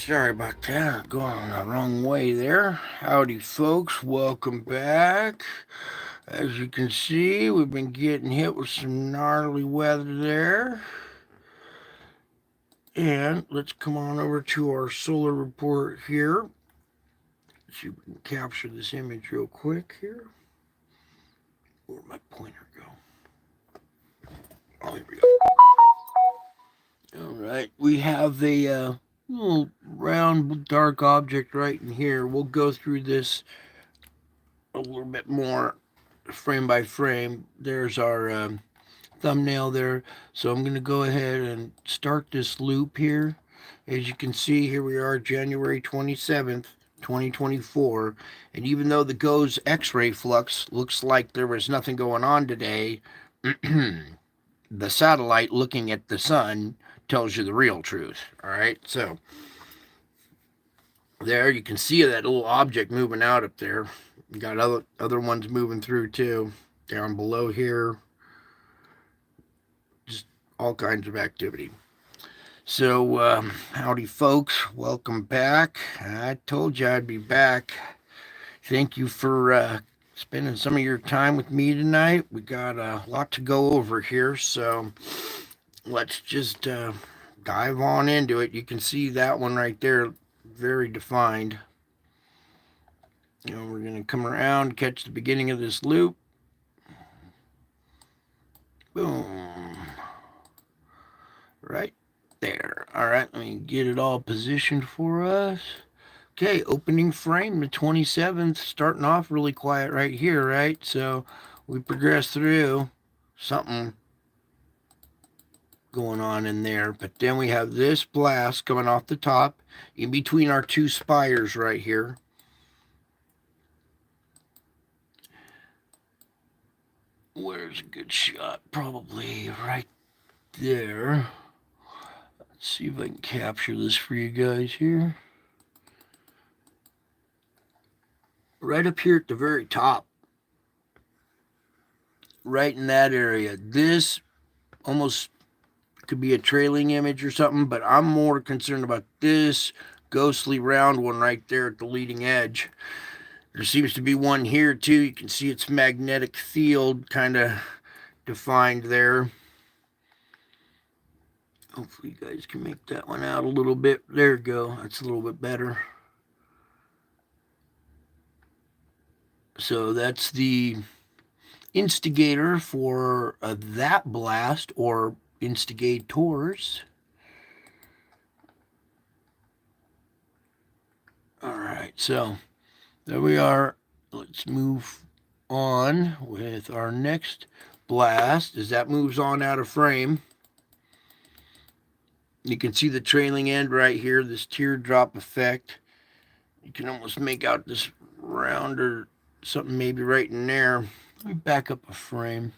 Sorry about that. Going the wrong way there. Howdy, folks. Welcome back. As you can see, we've been getting hit with some gnarly weather there. And let's come on over to our solar report here. Let's see if we can capture this image real quick here. Where'd my pointer go? Oh, here we go. All right. We have a little round dark object right in here. We'll go through this a little bit more frame by frame. There's our thumbnail there. So I'm going to go ahead and start this loop here. As you can see, here we are, January 27th, 2024. And even though the GOES X-ray flux looks like there was nothing going on today, the satellite looking at the sun tells you the real truth. All right, so there you can see that little object moving out up there. You got other ones moving through too, down below here. Just all kinds of activity. So, howdy, folks. Welcome back. I told you I'd be back. Thank you for spending some of your time with me tonight. We got a lot to go over here, so let's just dive on into it. You can see that one right there, very defined. We're going to come around, catch the beginning of this loop. Boom. Right there. All right, let me get it all positioned for us. Okay, opening frame, the 27th, starting off really quiet right here, right? So we progress through something going on in there. But then we have this blast coming off the top in between our two spires right here. Where's a good shot? Probably right there. Let's see if I can capture this for you guys here. Right up here at the very top. Right in that area. This almost could be a trailing image or something, but I'm more concerned about this ghostly round one right there at the leading edge. There seems to be one here too. You can see its magnetic field kind of defined there. Hopefully you guys can make that one out a little bit. There you go. That's a little bit better. So that's the instigator for that blast, or instigators. All right, so there we are. Let's move on with our next blast as that moves on out of frame. You can see the trailing end right here, this teardrop effect. You can almost make out this round or something maybe right in there. Let me back up a frame.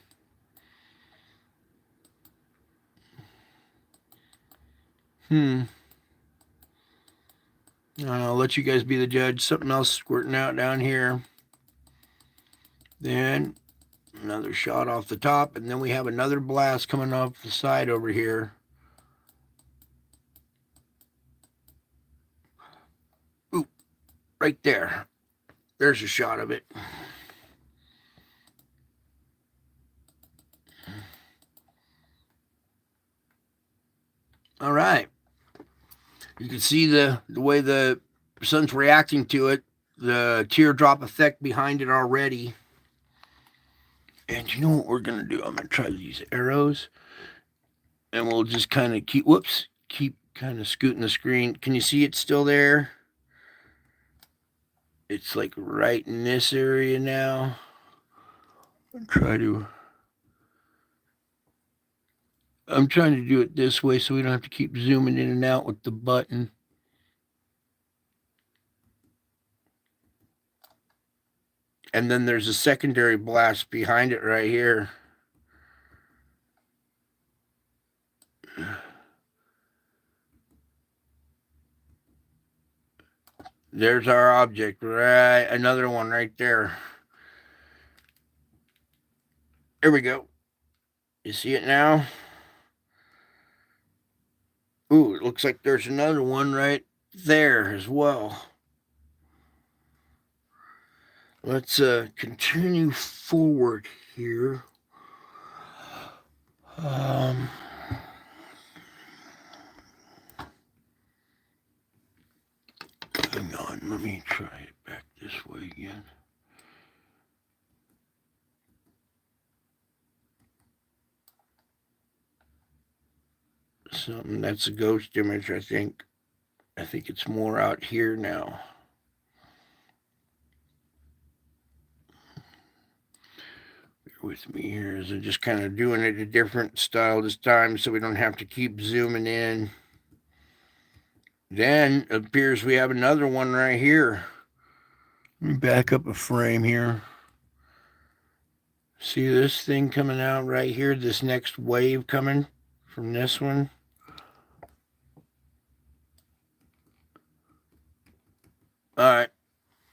I'll let you guys be the judge. Something else squirting out down here. Then another shot off the top, and then we have another blast coming off the side over here. Ooh, right there. There's a shot of it. All right. You can see the way the sun's reacting to it, the teardrop effect behind it already. And you know what we're going to do? I'm going to try these arrows. And we'll just kind of keep kind of scooting the screen. Can you see it's still there? It's like right in this area now. I'm trying to do it this way so we don't have to keep zooming in and out with the button. And then there's a secondary blast behind it right here. There's our object, right? Another one right there. There we go. You see it now? Ooh, it looks like there's another one right there as well. Let's continue forward here. Um, Hang on, let me try it back this way again. Something that's a ghost image, I think. I think it's more out here now. Bear with me here as I'm just kind of doing it a different style this time so we don't have to keep zooming in. Then it appears we have another one right here. Let me back up a frame here. See this thing coming out right here? This next wave coming from this one? Alright,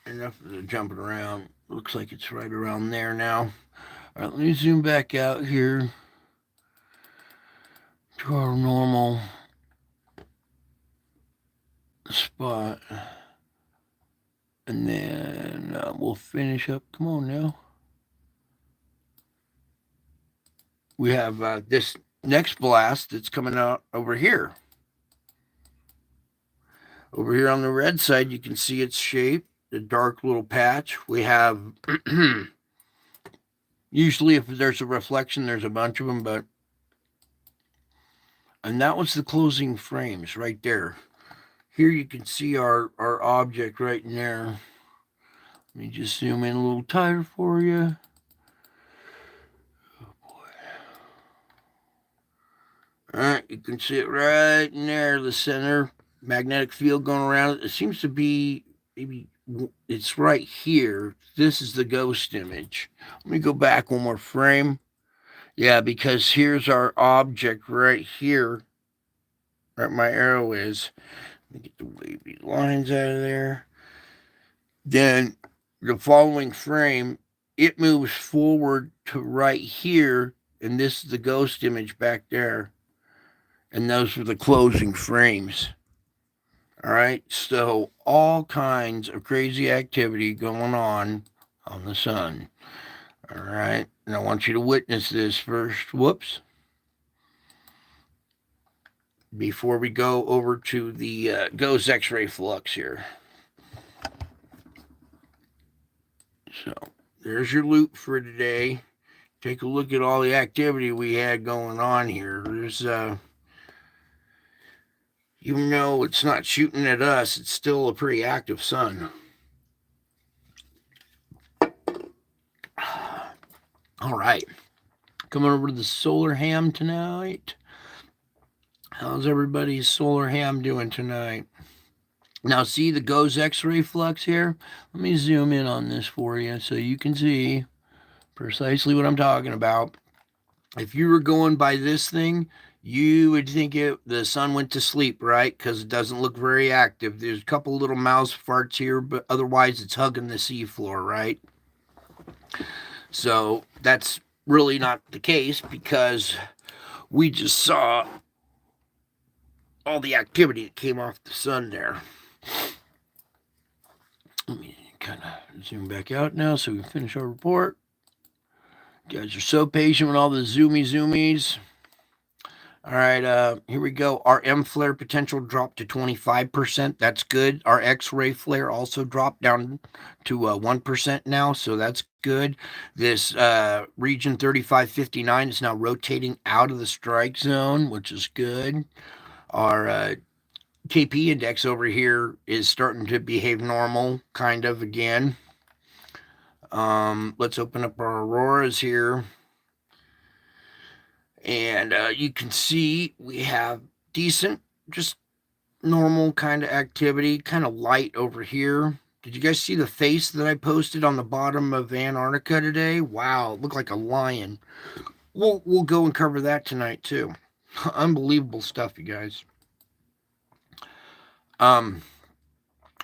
enough of the jumping around. Looks like it's right around there now. Alright, let me zoom back out here to our normal spot. And then we'll finish up. Come on now. We have this next blast that's coming out over here. Over here on the red side, you can see its shape, the dark little patch. We have, usually if there's a reflection, there's a bunch of them, but, and that was the closing frames right there. Here you can see our object right in there. Let me just zoom in a little tighter for you. Oh boy. All right, you can see it right in there, the center magnetic field going around it. It seems to be maybe it's right here. This is the ghost image. Let me go back one more frame. Yeah, because here's our object right here. Right, my arrow is. Let me get the wavy lines out of there. Then the following frame, it moves forward to right here, and this is the ghost image back there. And those are the closing frames. All right, so all kinds of crazy activity going on the sun. All right, and I want you to witness this first. Whoops. Before we go over to the ghost X-ray flux here. So there's your loop for today. Take a look at all the activity we had going on here. There's even though it's not shooting at us, it's still a pretty active sun. All right, coming over to the solar ham tonight. How's everybody's solar ham doing tonight? Now see the GOES X-ray flux here? Let me zoom in on this for you so you can see precisely what I'm talking about. If you were going by this thing, you would think the sun went to sleep, right? Because it doesn't look very active. There's a couple little mouse farts here, but otherwise it's hugging the seafloor, right? So that's really not the case because we just saw all the activity that came off the sun there. Let me kind of zoom back out now so we can finish our report. You guys are so patient with all the zoomies. All right, here we go. Our M flare potential dropped to 25%. That's good. Our X-ray flare also dropped down to 1% now, so that's good. This region 3559 is now rotating out of the strike zone, which is good. Our KP index over here is starting to behave normal, kind of again. Let's open up our auroras here. And you can see we have decent, just normal kind of activity, kind of light over here. Did you guys see the face that I posted on the bottom of Antarctica today? Wow, it looked like a lion. We'll go and cover that tonight too. Unbelievable stuff, you guys.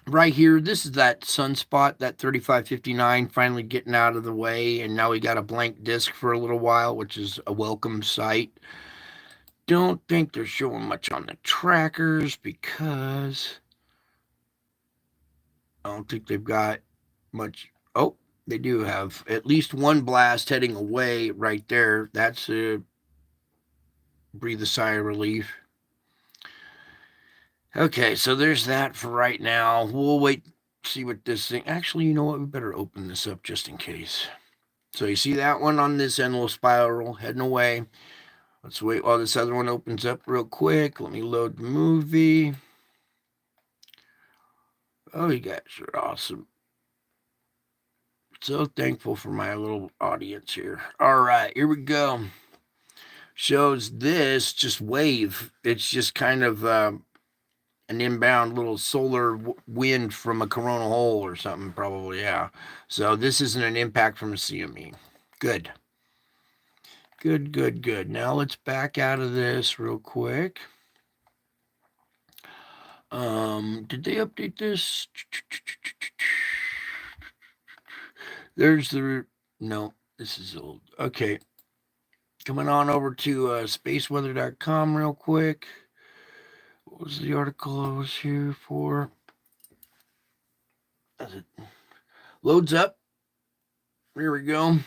Right here, this is that sunspot, that 3559, finally getting out of the way, and now we got a blank disk for a little while, which is a welcome sight. Don't think they're showing much on the trackers because I don't think they've got much. Oh, they do have at least one blast heading away right there. That's a breathe a sigh of relief. Okay, so there's that for right now. We'll wait, see what this thing. Actually, you know what? We better open this up just in case. So you see that one on this endless spiral heading away. Let's wait while this other one opens up real quick. Let me load the movie. Oh, you guys are awesome. So thankful for my little audience here. All right, here we go. Shows this just wave. It's just kind of an inbound little solar wind from a coronal hole or something, probably. Yeah. So this isn't an impact from a CME. Good. Good. Now let's back out of this real quick. Did they update this? There's the no. This is old. Okay. Coming on over to spaceweather.com real quick. What was the article I was here for? As it loads up. Here we go.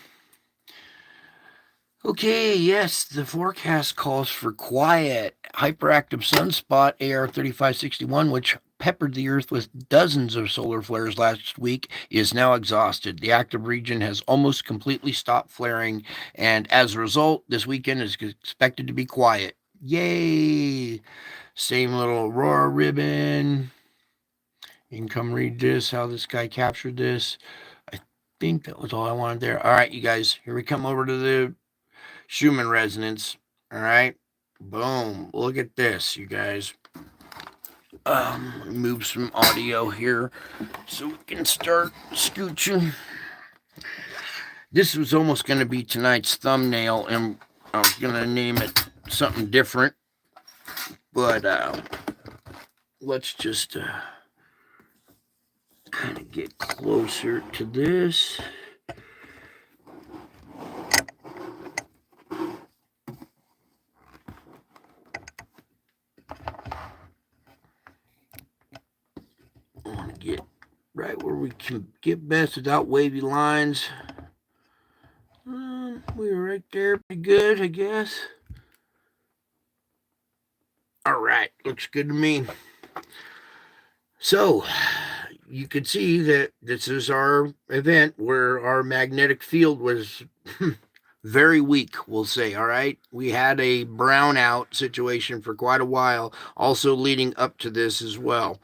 Okay, yes, the forecast calls for quiet, hyperactive sunspot AR3561, which peppered the Earth with dozens of solar flares last week, is now exhausted. The active region has almost completely stopped flaring, and as a result, this weekend is expected to be quiet. Yay! Same little aurora ribbon. You can come read this, how this guy captured this. I think that was all I wanted there. All right, you guys, here we come over to the Schumann resonance. All right. Boom. Look at this, you guys. Move some audio here so we can start scooching. This was almost going to be tonight's thumbnail, and I was going to name it something different. But let's just kind of get closer to this. I want to get right where we can get best without wavy lines. We were right there, pretty good, I guess. All right, looks good to me. So, you can see that this is our event where our magnetic field was very weak, we'll say. All right, we had a brownout situation for quite a while, also leading up to this as well.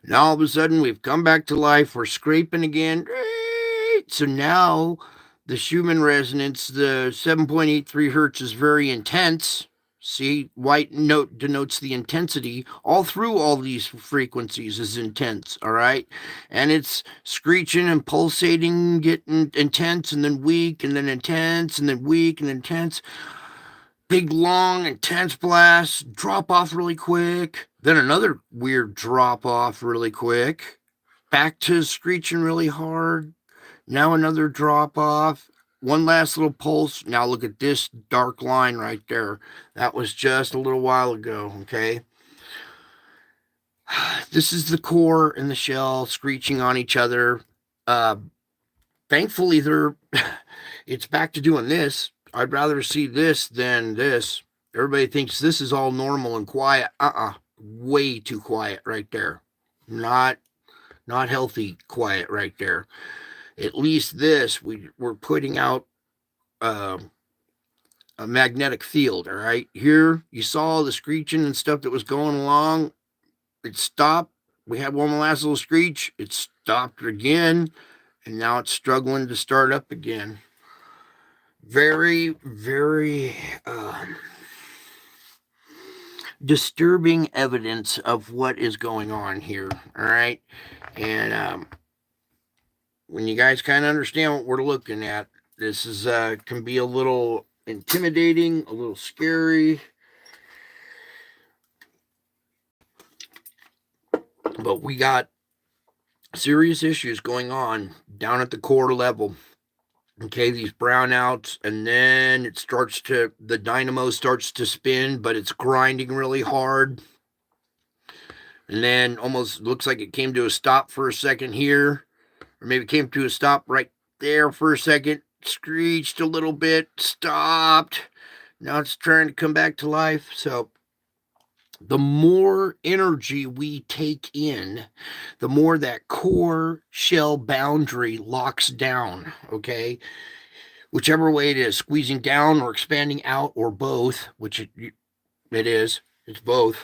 Now all of a sudden we've come back to life. We're scraping again. So now the Schumann resonance, the 7.83 hertz, is very intense. See, white note denotes the intensity. All through all these frequencies is intense, all right? And it's screeching and pulsating, getting intense and then weak and then intense and then weak and intense. Big, long, intense blast, drop off really quick. Then another weird drop off really quick. Back to screeching really hard. Now another drop off. One last little pulse. Now look at this dark line right there. That was just a little while ago, okay? This is the core and the shell screeching on each other. Thankfully, it's back to doing this. I'd rather see this than this. Everybody thinks this is all normal and quiet. Way too quiet right there. Not healthy quiet right there. At least this, we're putting out a magnetic field, all right? Here, you saw the screeching and stuff that was going along. It stopped. We had one last little screech. It stopped again, and now it's struggling to start up again. Very, very disturbing evidence of what is going on here, all right? And when you guys kind of understand what we're looking at, this is can be a little intimidating, a little scary. But we got serious issues going on down at the core level. Okay, these brownouts, and then the dynamo starts to spin, but it's grinding really hard. and then almost looks like it came to a stop for a second here, or maybe came to a stop right there for a second, screeched a little bit, stopped. Now it's trying to come back to life. So the more energy we take in, the more that core shell boundary locks down, okay? Whichever way it is, squeezing down or expanding out or both, which it is, it's both.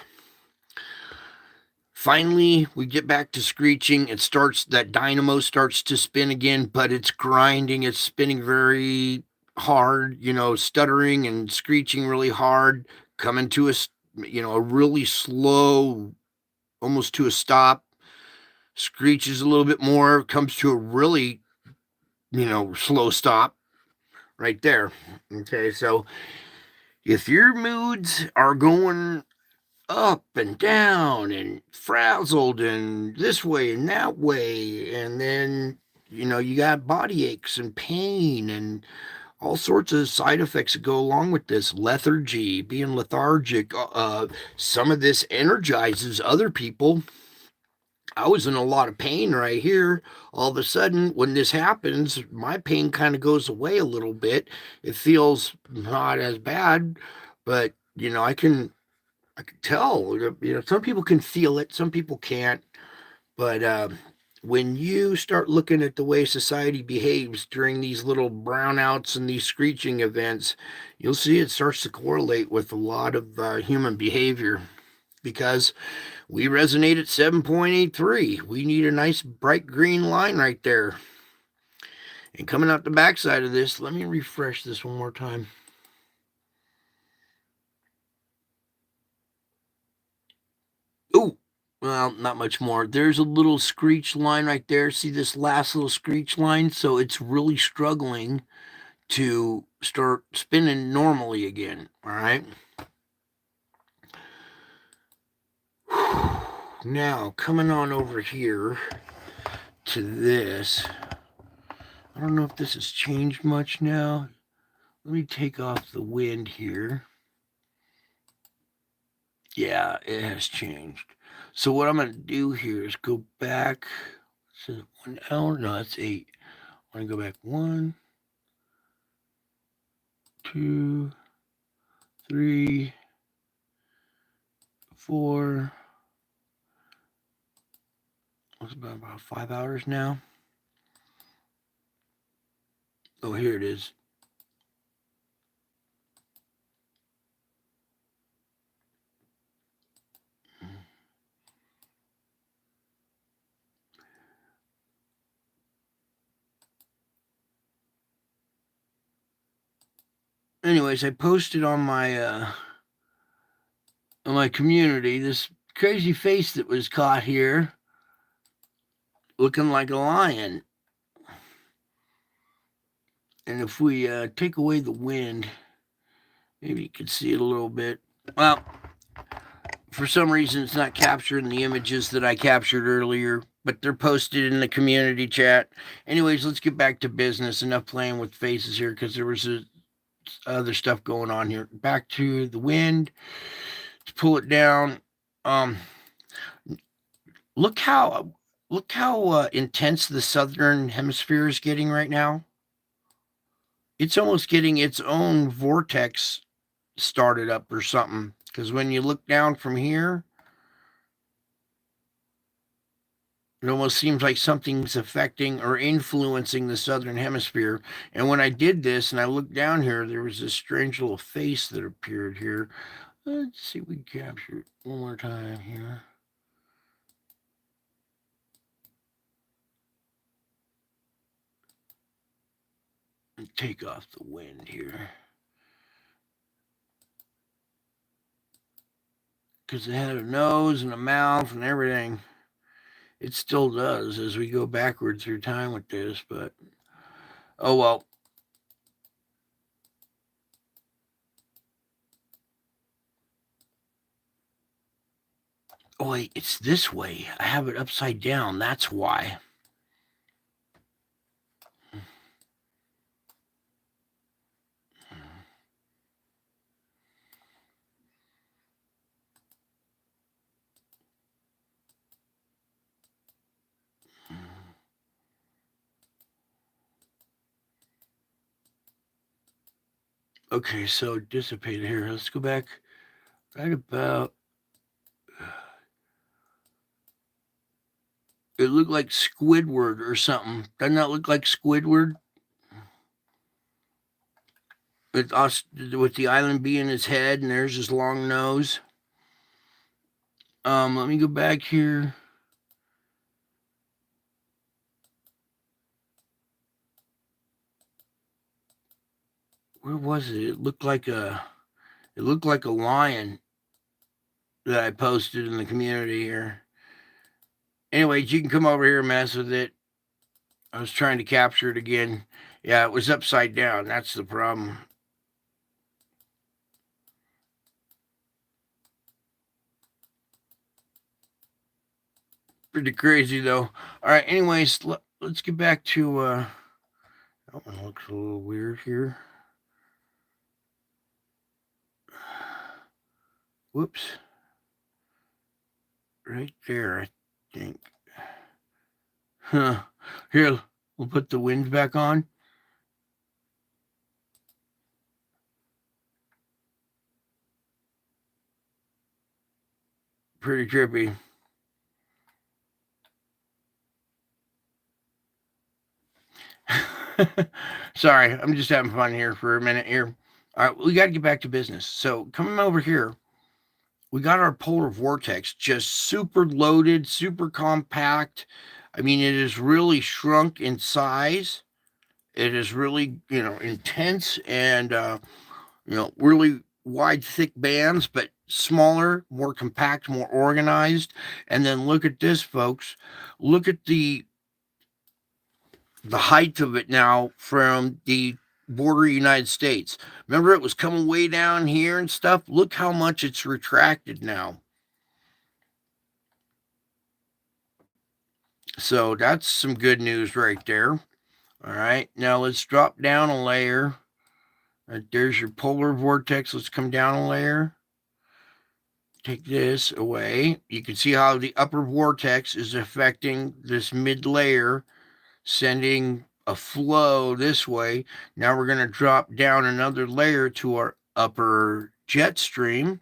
Finally, we get back to screeching. It starts, that dynamo starts to spin again, but it's grinding. It's spinning very hard, stuttering and screeching really hard, coming to a really slow, almost to a stop. Screeches a little bit more, comes to a really, slow stop right there. Okay, so if your moods are going up and down and frazzled and this way and that way, and then you got body aches and pain and all sorts of side effects that go along with this, lethargy, being lethargic. Some of this energizes other people. I was in a lot of pain right here. All of a sudden, when this happens, my pain kind of goes away a little bit. It feels not as bad, but I can tell. Some people can feel it, some people can't. But when you start looking at the way society behaves during these little brownouts and these screeching events, you'll see it starts to correlate with a lot of human behavior, because we resonate at 7.83. We need a nice bright green line right there. And coming out the backside of this, let me refresh this one more time. Oh, well, not much more. There's a little screech line right there. See this last little screech line? So it's really struggling to start spinning normally again. All right. Now, coming on over here to this. I don't know if this has changed much now. Let me take off the wind here. Yeah, it has changed. So what I'm going to do here is go back. This is 1 hour. No, that's 8. I'm going to go back 1, 2, 3, 4. It's about 5 hours now. Oh, here it is. Anyways, I posted on my community this crazy face that was caught here, looking like a lion. And if we take away the wind, maybe you can see it a little bit. Well, for some reason, it's not capturing the images that I captured earlier, but they're posted in the community chat. Anyways, let's get back to business. Enough playing with faces here, because there was other stuff going on here. Back to the wind. Let's pull it down. Look how intense the southern hemisphere is getting right now. It's almost getting its own vortex started up or something. Because when you look down from here, it almost seems like something's affecting or influencing the southern hemisphere. And when I did this and I looked down here, there was this strange little face that appeared here. Let's see if we can capture it one more time here. And take off the wind here. Because it had a nose and a mouth and everything. It still does as we go backward through time with this, but oh well. Oh wait, it's this way. I have it upside down. That's why. Okay, so dissipated here. Let's go back right about. It looked like Squidward or something. Doesn't that look like Squidward? With us, with the island being his head, and there's his long nose. Let me go back here. Where was it? It looked like a. It looked like a lion that I posted in the community here. Anyways, you can come over here and mess with it. I was trying to capture it again. Yeah, it was upside down. That's the problem. Pretty crazy though. All right. Anyways, let's get back to. That one looks a little weird here. Whoops. Right there, I think. Huh. Here, we'll put the wind back on. Pretty trippy. Sorry, I'm just having fun here for a minute here. All right, we got to get back to business. So, coming over here, we got our polar vortex just super loaded, super compact. I mean, it is really shrunk in size. It is really, intense and, really wide, thick bands, but smaller, more compact, more organized. And then look at this, folks. Look at the height of it now from the border United States. Remember, it was coming way down here and stuff. Look how much it's retracted now. So that's some good news right there. All right, now let's drop down a layer. Right, there's your polar vortex. Let's come down a layer. Take this away. You can see how the upper vortex is affecting this mid layer, sending a flow this way. Now we're going to drop down another layer to our upper jet stream.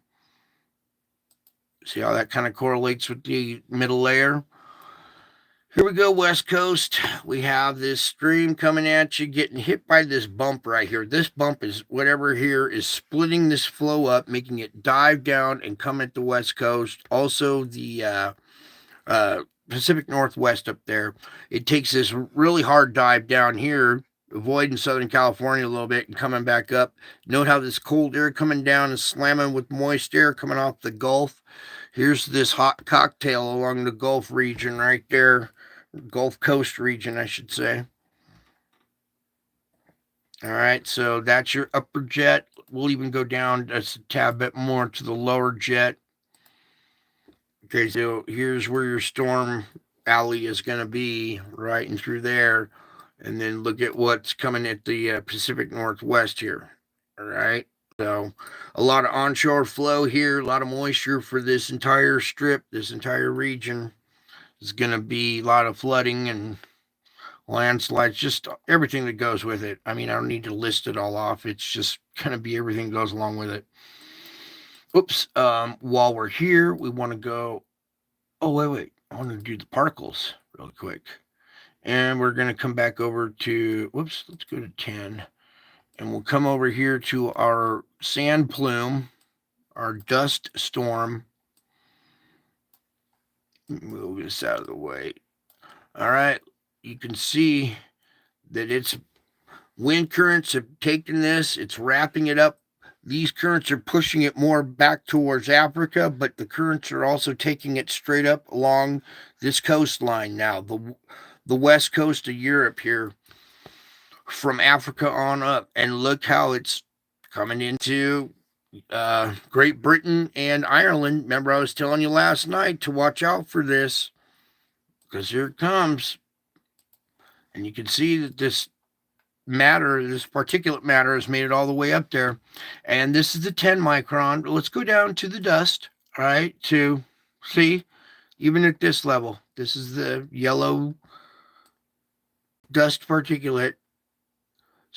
See how that kind of correlates with the middle layer? Here we go, West Coast. We have this stream coming at you, getting hit by this bump right here. This bump is whatever here is splitting this flow up, making it dive down and come at the West Coast. Also, the Pacific Northwest up there. It takes this really hard dive down here, avoiding Southern California a little bit and coming back up. Note how this cold air coming down and slamming with moist air coming off the Gulf. Here's this hot cocktail along the Gulf region right there. Gulf Coast region, I should say. All right, so that's your upper jet. We'll even go down just a tad bit more to the lower jet. Okay, so here's where your storm alley is going to be, right in through there. And then look at what's coming at the Pacific Northwest here. All right. So a lot of onshore flow here, a lot of moisture for this entire strip, this entire region. There's going to be a lot of flooding and landslides, just everything that goes with it. I mean, I don't need to list it all off. It's just going to be everything goes along with it. Oops. While we're here, we want to go. Oh, wait. I want to do the particles real quick. And we're going to come back over to, whoops, let's go to 10. And we'll come over here to our sand plume, our dust storm. Move this out of the way. All right, you can see that it's wind currents have taken this, it's wrapping it up. These currents are pushing it more back towards Africa, but the currents are also taking it straight up along this coastline now, the west coast of Europe here, from Africa on up. And look how it's coming into Great Britain and Ireland. Remember, I was telling you last night to watch out for this, because here it comes. And you can see that this particulate matter has made it all the way up there. And this is the 10 micron. Let's go down to the dust, all right, to see, even at this level, this is the yellow dust particulate.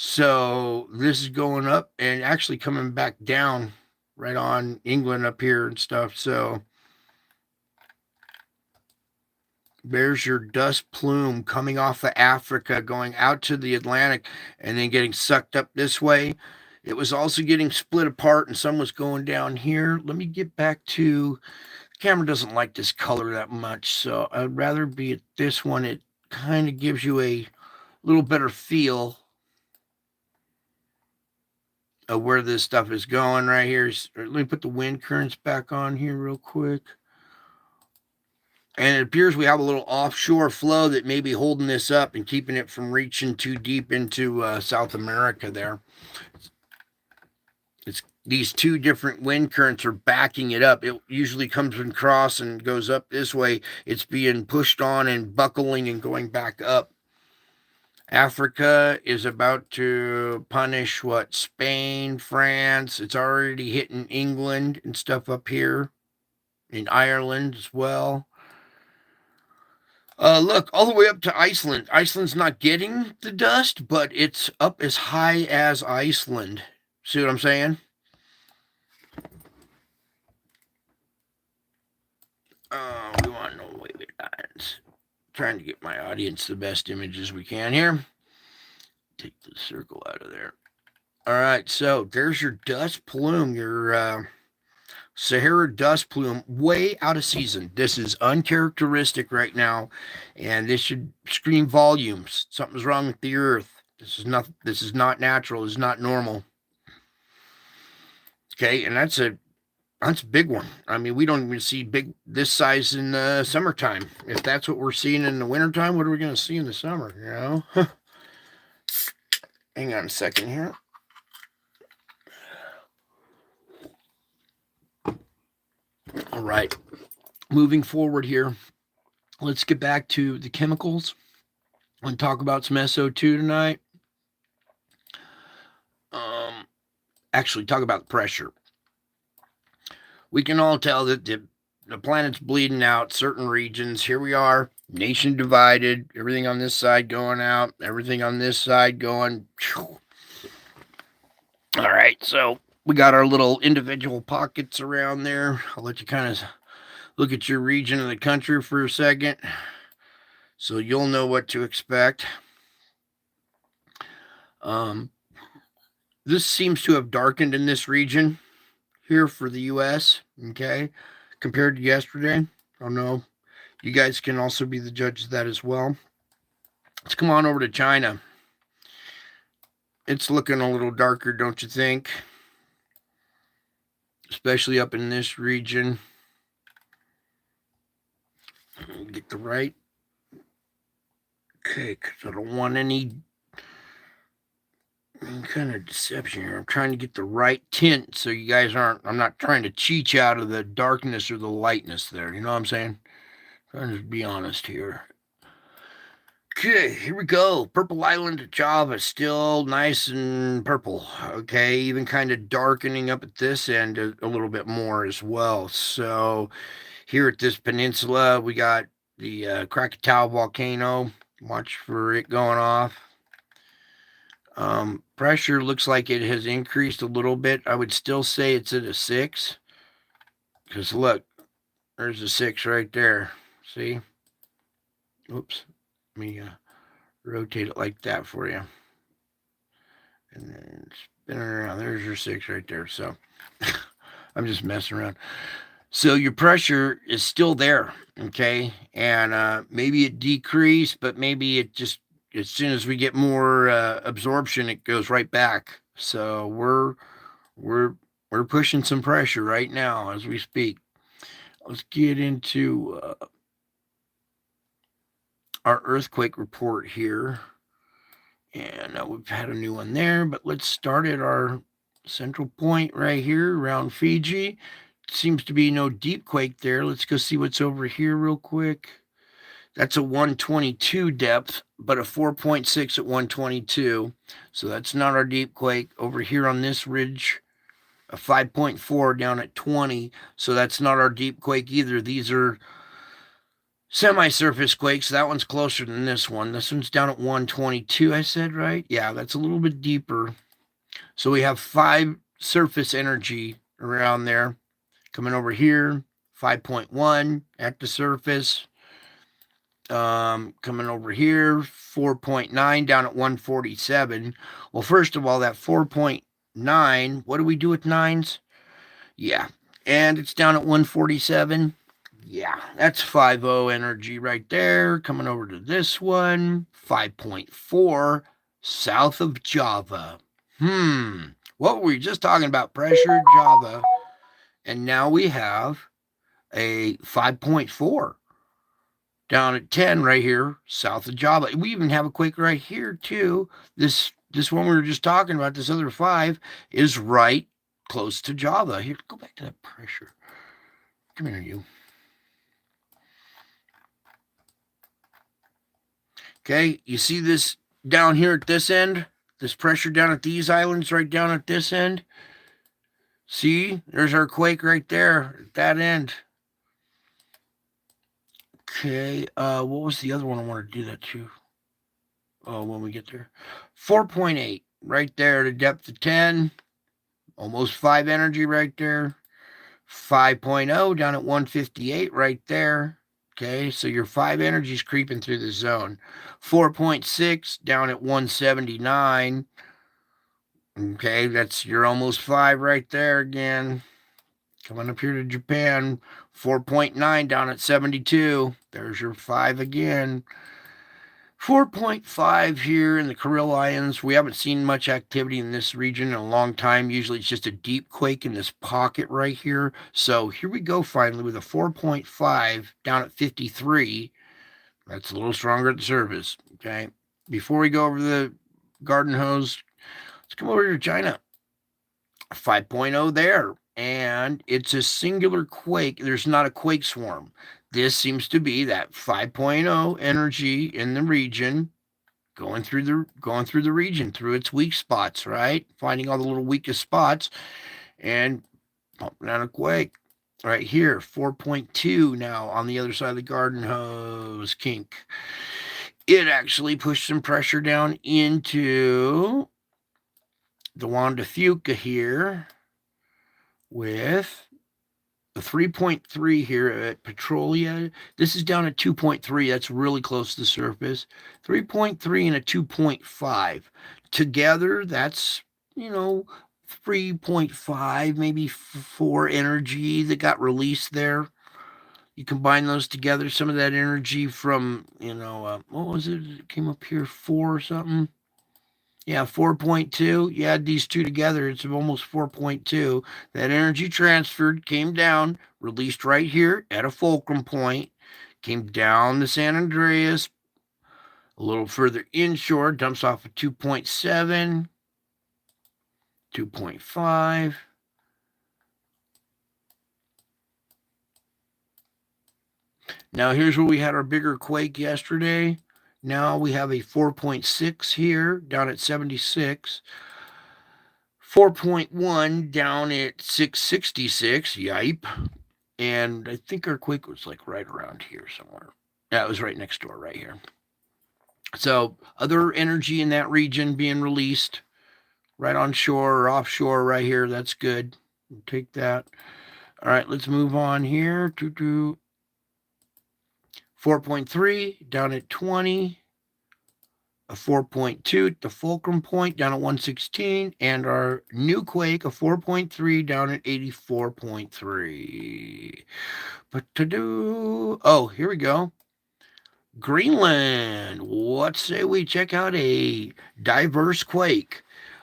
So this is going up and actually coming back down right on England up here and stuff. So there's your dust plume coming off of Africa, going out to the Atlantic, and then getting sucked up this way. It was also getting split apart, and some was going down here. Let me get back to the camera. Doesn't like this color that much, so I'd rather be at this one. It kind of gives you a little better feel of where this stuff is going right here. Let me put the wind currents back on here real quick. And it appears we have a little offshore flow that may be holding this up and keeping it from reaching too deep into South America there. It's these two different wind currents are backing it up. It usually comes across and goes up this way. It's being pushed on and buckling and going back up. Africa is about to punish what? Spain, France. It's already hitting England and stuff up here. In Ireland as well. Look, all the way up to Iceland. Iceland's not getting the dust, but it's up as high as Iceland. See what I'm saying? We want no wavy lines. Trying to get my audience the best images we can here. Take the circle out of there. All right, so there's your dust plume, your Sahara dust plume, way out of season. This is uncharacteristic right now, and this should scream volumes. Something's wrong with the Earth. This is not natural. This is not normal. Okay, and that's a big one. I mean, we don't even see this size in the summertime. If that's what we're seeing in the wintertime, what are we going to see in the summer? You know. Hang on a second here. All right, moving forward here, let's get back to the chemicals and talk about some SO2 tonight. Actually, talk about pressure. We can all tell that the planet's bleeding out certain regions. Here we are, nation divided, everything on this side going out, everything on this side going. All right, so we got our little individual pockets around there. I'll let you kind of look at your region of the country for a second so you'll know what to expect. This seems to have darkened in this region here for the U.S., okay, compared to yesterday. I don't know. You guys can also be the judge of that as well. Let's come on over to China. It's looking a little darker, don't you think? Especially up in this region. Get the right. Okay, because I don't want any kind of deception here. I'm trying to get the right tint so you guys aren't. I'm not trying to cheat you out of the darkness or the lightness there. You know what I'm saying? I'm trying to be honest here. Okay, here we go. Purple Island of Java, still nice and purple. Okay, even kind of darkening up at this end a little bit more as well. So here at this peninsula, we got the Krakatoa volcano. Watch for it going off. Pressure looks like it has increased a little bit. I would still say it's at a 6. Because look, there's a 6 right there. See? Oops. Let me rotate it like that for you. And then spin it around. There's your 6 right there. So I'm just messing around. So your pressure is still there, okay? And maybe it decreased, but maybe it just, as soon as we get more absorption, it goes right back. So we're pushing some pressure right now as we speak. Let's get into our earthquake report here. And we've had a new one there, but let's start at our central point right here around Fiji. Seems to be no deep quake there. Let's go see what's over here real quick. That's a 122 depth, but a 4.6 at 122. So that's not our deep quake. Over here on this ridge, a 5.4 down at 20. So that's not our deep quake either. These are semi-surface quakes. That one's closer than this one. This one's down at 122, I said, right? Yeah, that's a little bit deeper. So we have 5 surface energy around there. Coming over here, 5.1 at the surface. Coming over here, 4.9 down at 147. Well, first of all, that 4.9, what do we do with nines? Yeah, and it's down at 147. Yeah, that's 5.0 energy right there. Coming over to this one, 5.4 south of Java. What were we just talking about? Pressure, Java. And now we have a 5.4 down at 10 right here, south of Java. We even have a quake right here, too. This one we were just talking about, this other 5, is right close to Java. Here, go back to that pressure. Come here, you. Okay, you see this down here at this end? This pressure down at these islands right down at this end? See, there's our quake right there at that end. Okay, what was the other one I wanted to do that to? Oh, when we get there. 4.8, right there at a depth of 10. Almost 5 energy right there. 5.0 down at 158 right there. Okay, so your 5 energy is creeping through the zone. 4.6 down at 179. Okay, that's your almost 5 right there again. Coming up here to Japan, 4.9 down at 72. There's your 5 again. 4.5 here in the Kuril Islands. We haven't seen much activity in this region in a long time. Usually it's just a deep quake in this pocket right here. So here we go finally with a 4.5 down at 53. That's a little stronger at the surface. Okay. Before we go over the garden hose, let's come over to China. 5.0 there. And it's a singular quake. There's not a quake swarm. This seems to be that 5.0 energy in the region going through the region, through its weak spots, right? Finding all the little weakest spots and pumping out a quake. Right here, 4.2 now on the other side of the garden hose kink. It actually pushed some pressure down into the Juan de Fuca here with the 3.3 here at Petrolia. This is down at 2.3. That's really close to the surface. 3.3 and a 2.5. Together, that's, 3.5, maybe 4 energy that got released there. You combine those together, some of that energy from, what was it? It came up here, 4 or something. Yeah, 4.2. You add these two together, it's almost 4.2. That energy transferred, came down, released right here at a fulcrum point, came down the San Andreas, a little further inshore, dumps off a 2.7, 2.5. Now here's where we had our bigger quake yesterday. Now we have a 4.6 here, down at 76. 4.1 down at 666, yipe. And I think our quake was like right around here somewhere. Yeah, it was right next door, right here. So other energy in that region being released right on shore or offshore right here. That's good. We'll take that. All right, let's move on here to 4.3 down at 20. A 4.2 at the fulcrum point down at 116, and our new quake, a 4.3 down at 84.3. But here we go. Greenland. What say we check out a diverse quake?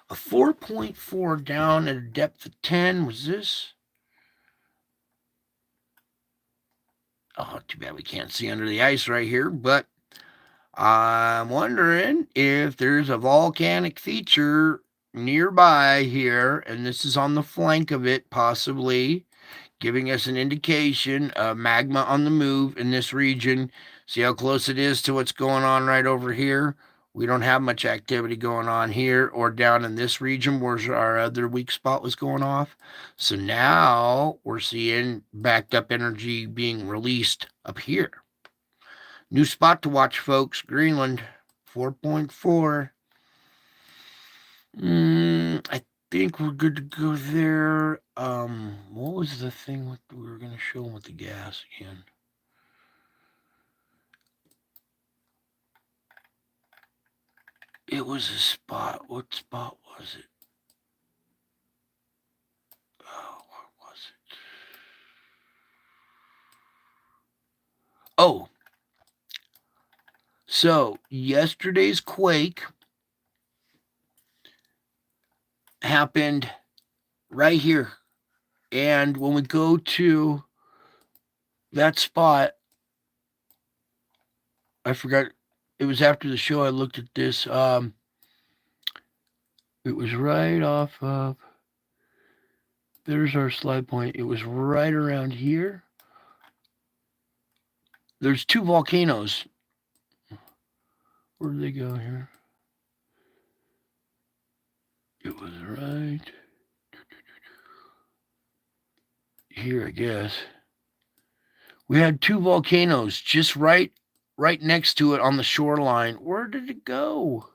A 4.4 down at a depth of 10. Was this? Oh, too bad we can't see under the ice right here, but I'm wondering if there's a volcanic feature nearby here, and this is on the flank of it, possibly, giving us an indication of magma on the move in this region. See how close it is to what's going on right over here? We don't have much activity going on here or down in this region where our other weak spot was going off. So now we're seeing backed up energy being released up here. New spot to watch, folks. Greenland, 4.4. I think we're good to go there. What was the thing we were going to show them with the gas again? It was a spot. What spot was it? Oh, what was it? Oh, so yesterday's quake happened right here. And when we go to that spot, I forgot, it was after the show I looked at this. It was right off of, there's our slide point. It was right around here. There's two volcanoes. Where did they go here? It was right here, I guess. We had two volcanoes just right next to it on the shoreline. Where did it go?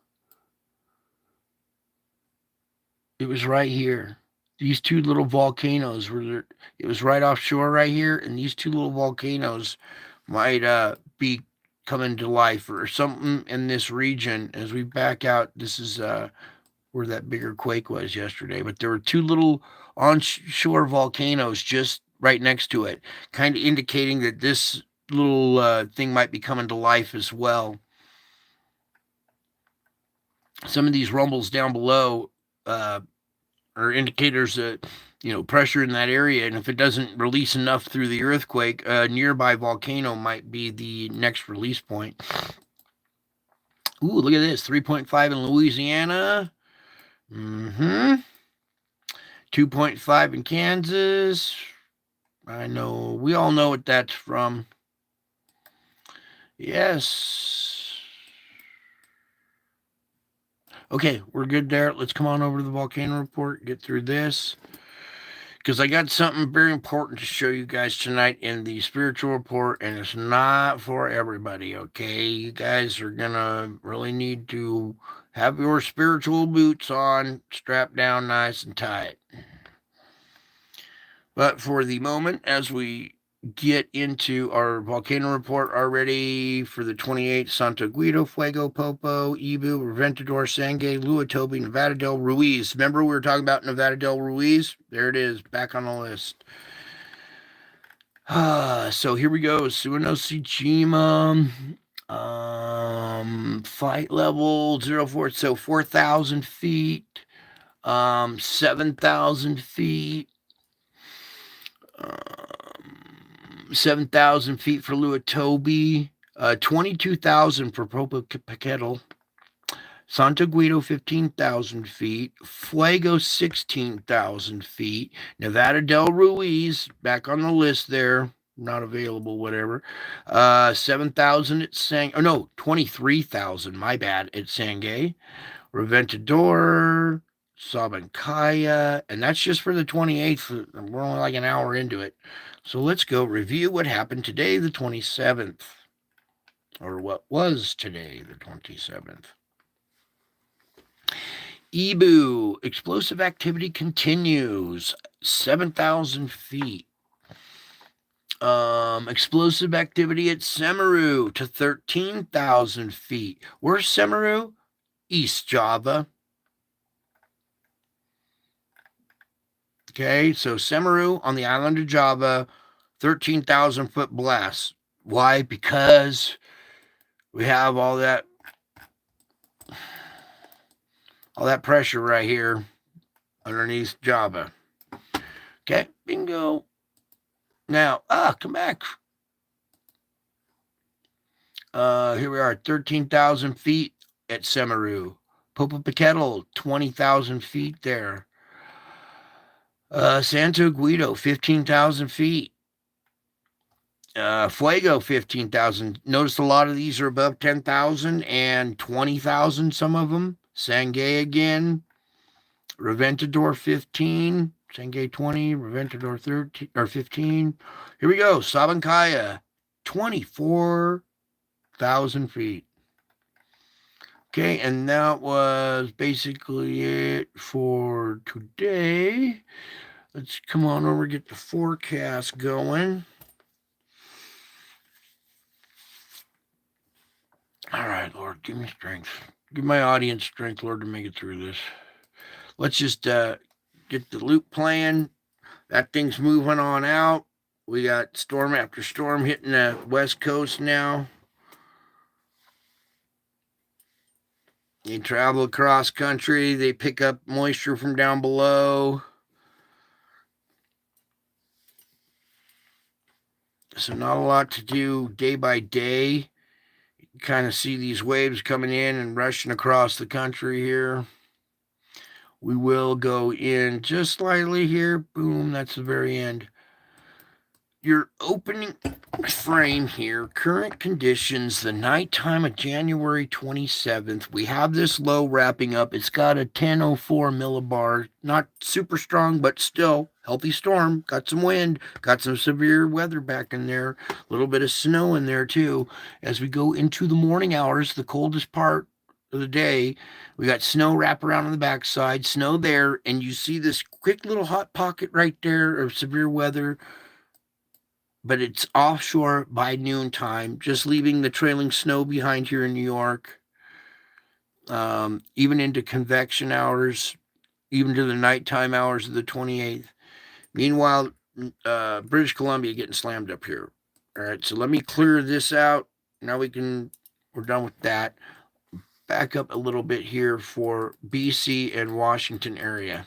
It was right here. These two little volcanoes were there. It was right offshore right here, and these two little volcanoes might be coming to life or something in this region. As we back out, this is where that bigger quake was yesterday. But there were two little onshore volcanoes just right next to it, kind of indicating that this little thing might be coming to life as well. Some of these rumbles down below are indicators that, pressure in that area, and if it doesn't release enough through the earthquake, a nearby volcano might be the next release point. Ooh, look at this, 3.5 in Louisiana. 2.5 in Kansas. I know, we all know what that's from. Yes. Okay, we're good there. Let's come on over to the volcano report, get through this, because I got something very important to show you guys tonight in the spiritual report, and it's not for everybody, okay? You guys are going to really need to have your spiritual boots on, strapped down nice and tight. But for the moment, as we get into our volcano report already for the 28th, Santo Guido, Fuego, Popo, Ibu, Reventador, Sangay, Luatobi, Nevada del Ruiz. Remember we were talking about Nevada del Ruiz? There it is, back on the list. So here we go. Suano Tsushima. Flight level 04, so 4,000 feet. 7,000 feet. 7,000 feet for Luatobi, 22,000 for Popocatépetl, Santo Guido 15,000 feet, Fuego 16,000 feet, Nevada del Ruiz back on the list there, not available, whatever. 7,000 at 23,000. My bad, at Sangay, Reventador, Sabancaya, and that's just for the 28th. We're only like an hour into it. So let's go review what happened today, the 27th, or what was today, the 27th. Ibu, explosive activity continues, 7,000 feet. Explosive activity at Semeru to 13,000 feet. Where's Semeru? East Java. Okay, so Semeru on the island of Java, 13,000 foot blast. Why? Because we have all that pressure right here underneath Java. Okay, bingo. Now, come back. Here we are, 13,000 feet at Semeru. Popocatépetl, 20,000 feet there. Santo Guido, 15,000 feet. Fuego, 15,000. Notice a lot of these are above 10,000 and 20,000, some of them. Sangay again. Reventador, 15. Sangay, 20. Reventador, 13 or 15. Here we go. Sabancaya, 24 1,000 feet. Okay, and that was basically it for today. Let's come on over, get the forecast going. All right, Lord, give me strength. Give my audience strength, Lord, to make it through this. Let's just get the loop playing. That thing's moving on out. We got storm after storm hitting the west coast now. They travel across country. They pick up moisture from down below. So not a lot to do day by day. You kind of see these waves coming in and rushing across the country here. We will go in just slightly here. Boom, that's the very end. Your opening frame here, current conditions, the nighttime of January 27th. We have this low wrapping up. It's got a 1004 millibar, not super strong, but still healthy storm. Got some wind, got some severe weather back in there, a little bit of snow in there too. As we go into the morning hours, the coldest part of the day, we got snow wrap around on the backside, snow there, and you see this quick little hot pocket right there of severe weather. But it's offshore by noontime, just leaving the trailing snow behind here in New York, even into convection hours, even to the nighttime hours of the 28th. Meanwhile, British Columbia getting slammed up here. All right, so let me clear this out. Now we're done with that. Back up a little bit here for BC and Washington area.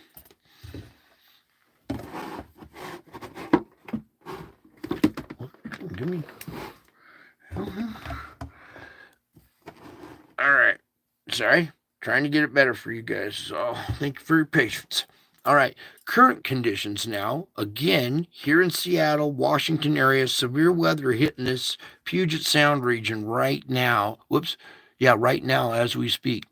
Give me. All right. Sorry. Trying to get it better for you guys. So thank you for your patience. All right. Current conditions now. Again, here in Seattle, Washington area, severe weather hitting this Puget Sound region right now. Whoops. Yeah, right now as we speak.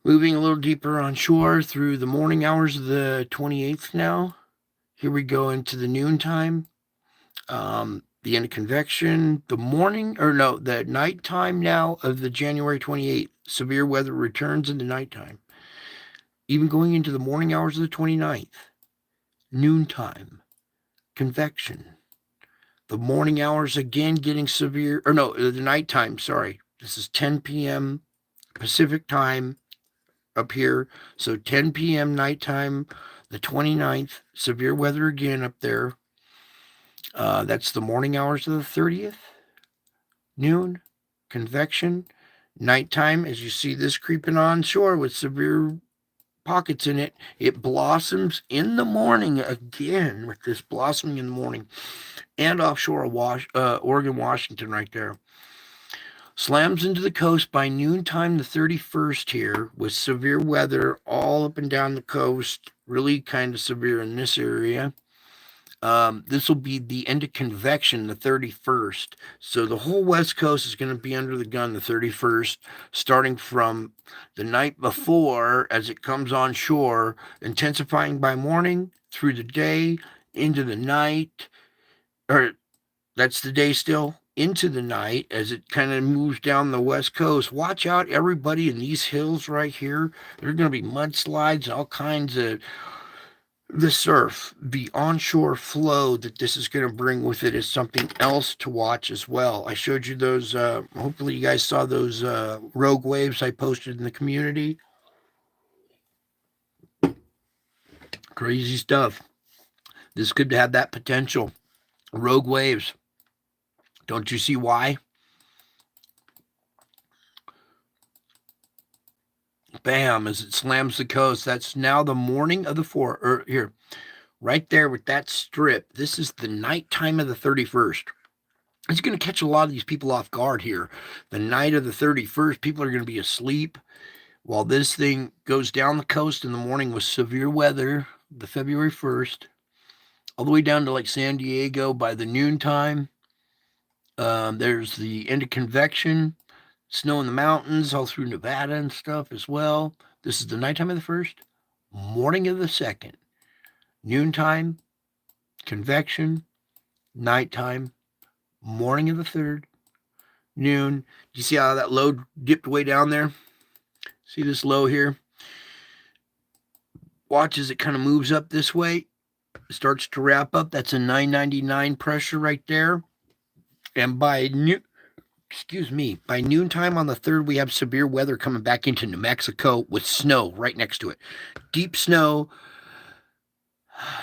Moving a little deeper on shore through the morning hours of the 28th now. Here we go into the noontime. The end of convection, the nighttime now of the January 28th. Severe weather returns in the nighttime. Even going into the morning hours of the 29th. Noontime. Convection. The morning hours again getting severe, the nighttime, sorry. This is 10 p.m. Pacific time up here. So 10 p.m. nighttime, the 29th. Severe weather again up there. That's the morning hours of the 30th. Noon, convection, nighttime, as you see this creeping on shore with severe pockets in it. It blossoms in the morning again with this blossoming in the morning. And offshore Oregon, Washington right there. Slams into the coast by noontime the 31st here with severe weather all up and down the coast. Really kind of severe in this area. This will be the end of convection, the 31st. So the whole West Coast is going to be under the gun the 31st, starting from the night before as it comes on shore, intensifying by morning through the day, into the night, or that's the day still, into the night as it kind of moves down the West Coast. Watch out, everybody, in these hills right here. There are going to be mudslides and all kinds of the surf, the onshore flow that this is going to bring with it is something else to watch as well. I showed you those, hopefully you guys saw those rogue waves I posted in the community. Crazy stuff. This could have that potential. Rogue waves. Don't you see why? Bam, as it slams the coast. That's now the morning of the here. Right there with that strip. This is the nighttime of the 31st. It's going to catch a lot of these people off guard here. The night of the 31st, people are going to be asleep while this thing goes down the coast in the morning with severe weather, the February 1st, all the way down to like San Diego by the noontime. There's the end of convection, snow in the mountains, all through Nevada and stuff as well. This is the nighttime of the 1st, morning of the 2nd, noontime, convection, nighttime, morning of the 3rd, noon. Do you see how that low dipped way down there? See this low here? Watch as it kind of moves up this way. It starts to wrap up. That's a 999 pressure right there. And by by noontime on the 3rd, we have severe weather coming back into New Mexico with snow right next to it. Deep snow,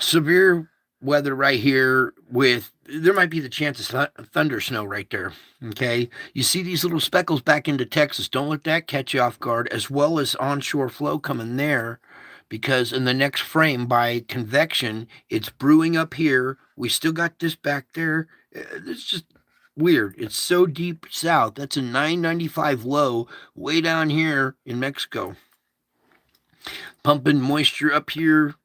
severe weather right here with, there might be the chance of thunder snow right there. Okay. You see these little speckles back into Texas. Don't let that catch you off guard, as well as onshore flow coming there, because in the next frame by convection, it's brewing up here. We still got this back there. It's just weird. It's so deep south. That's a 995 low way down here in Mexico. Pumping moisture up here,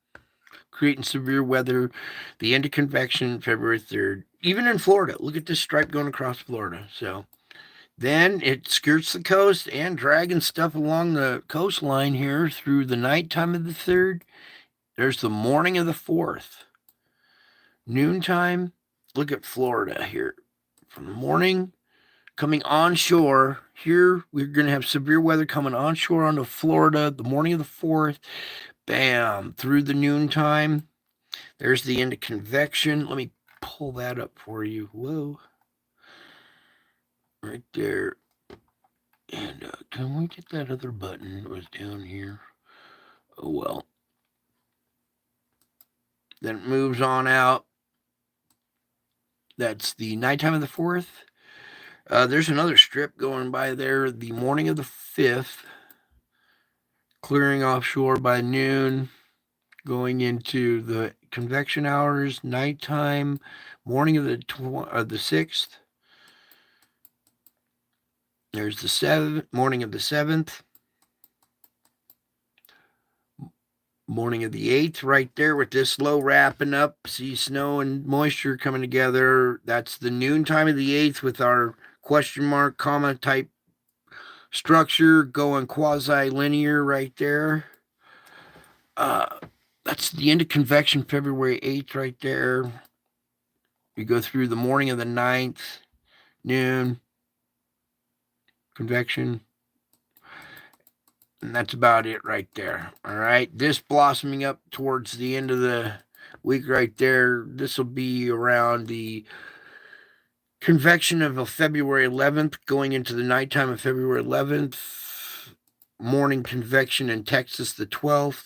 creating severe weather. The end of convection, February 3rd. Even in Florida. Look at this stripe going across Florida. So then it skirts the coast and dragging stuff along the coastline here through the nighttime of the 3rd. There's the morning of the 4th. Noontime. Look at Florida here. From the morning coming onshore. Here we're going to have severe weather coming onshore onto Florida the morning of the 4th. Bam. Through the noontime. There's the end of convection. Let me pull that up for you. Whoa. Right there. And can we get that other button that was down here? Oh, well. Then it moves on out. That's the nighttime of the 4th. There's another strip going by there the morning of the 5th. Clearing offshore by noon. Going into the convection hours, nighttime, morning of the 6th. There's the morning of the 7th. Morning of the 8th right there with this low wrapping up. See snow and moisture coming together. That's the noontime of the 8th with our question mark, comma type structure going quasi-linear right there. That's the end of convection, February 8th right there. We go through the morning of the 9th, noon, convection. And that's about it right there. All right. This blossoming up towards the end of the week right there. This will be around the convection of February 11th, going into the nighttime of February 11th. Morning convection in Texas the 12th.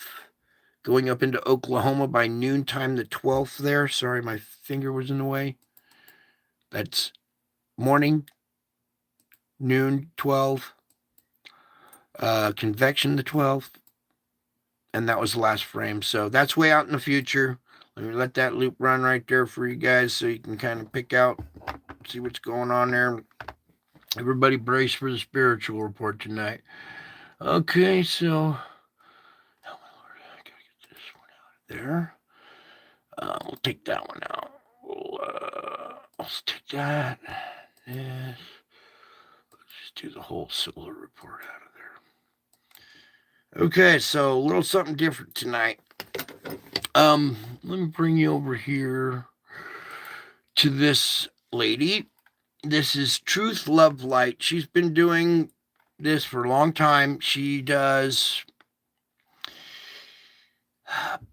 Going up into Oklahoma by noontime the 12th there. Sorry, my finger was in the way. That's morning, noon, 12. Convection the 12th. And that was the last frame. So that's way out in the future. Let me let that loop run right there for you guys so you can kind of pick out, see what's going on there. Everybody brace for the spiritual report tonight. Okay, so, oh my Lord, I gotta get this one out of there. We'll take that one out. Let's take that. Yes. Let's just do the whole solar report out of there. Okay, so a little something different tonight. Let me bring you over here to this lady. This is Truth, Love, Light. She's been doing this for a long time. She does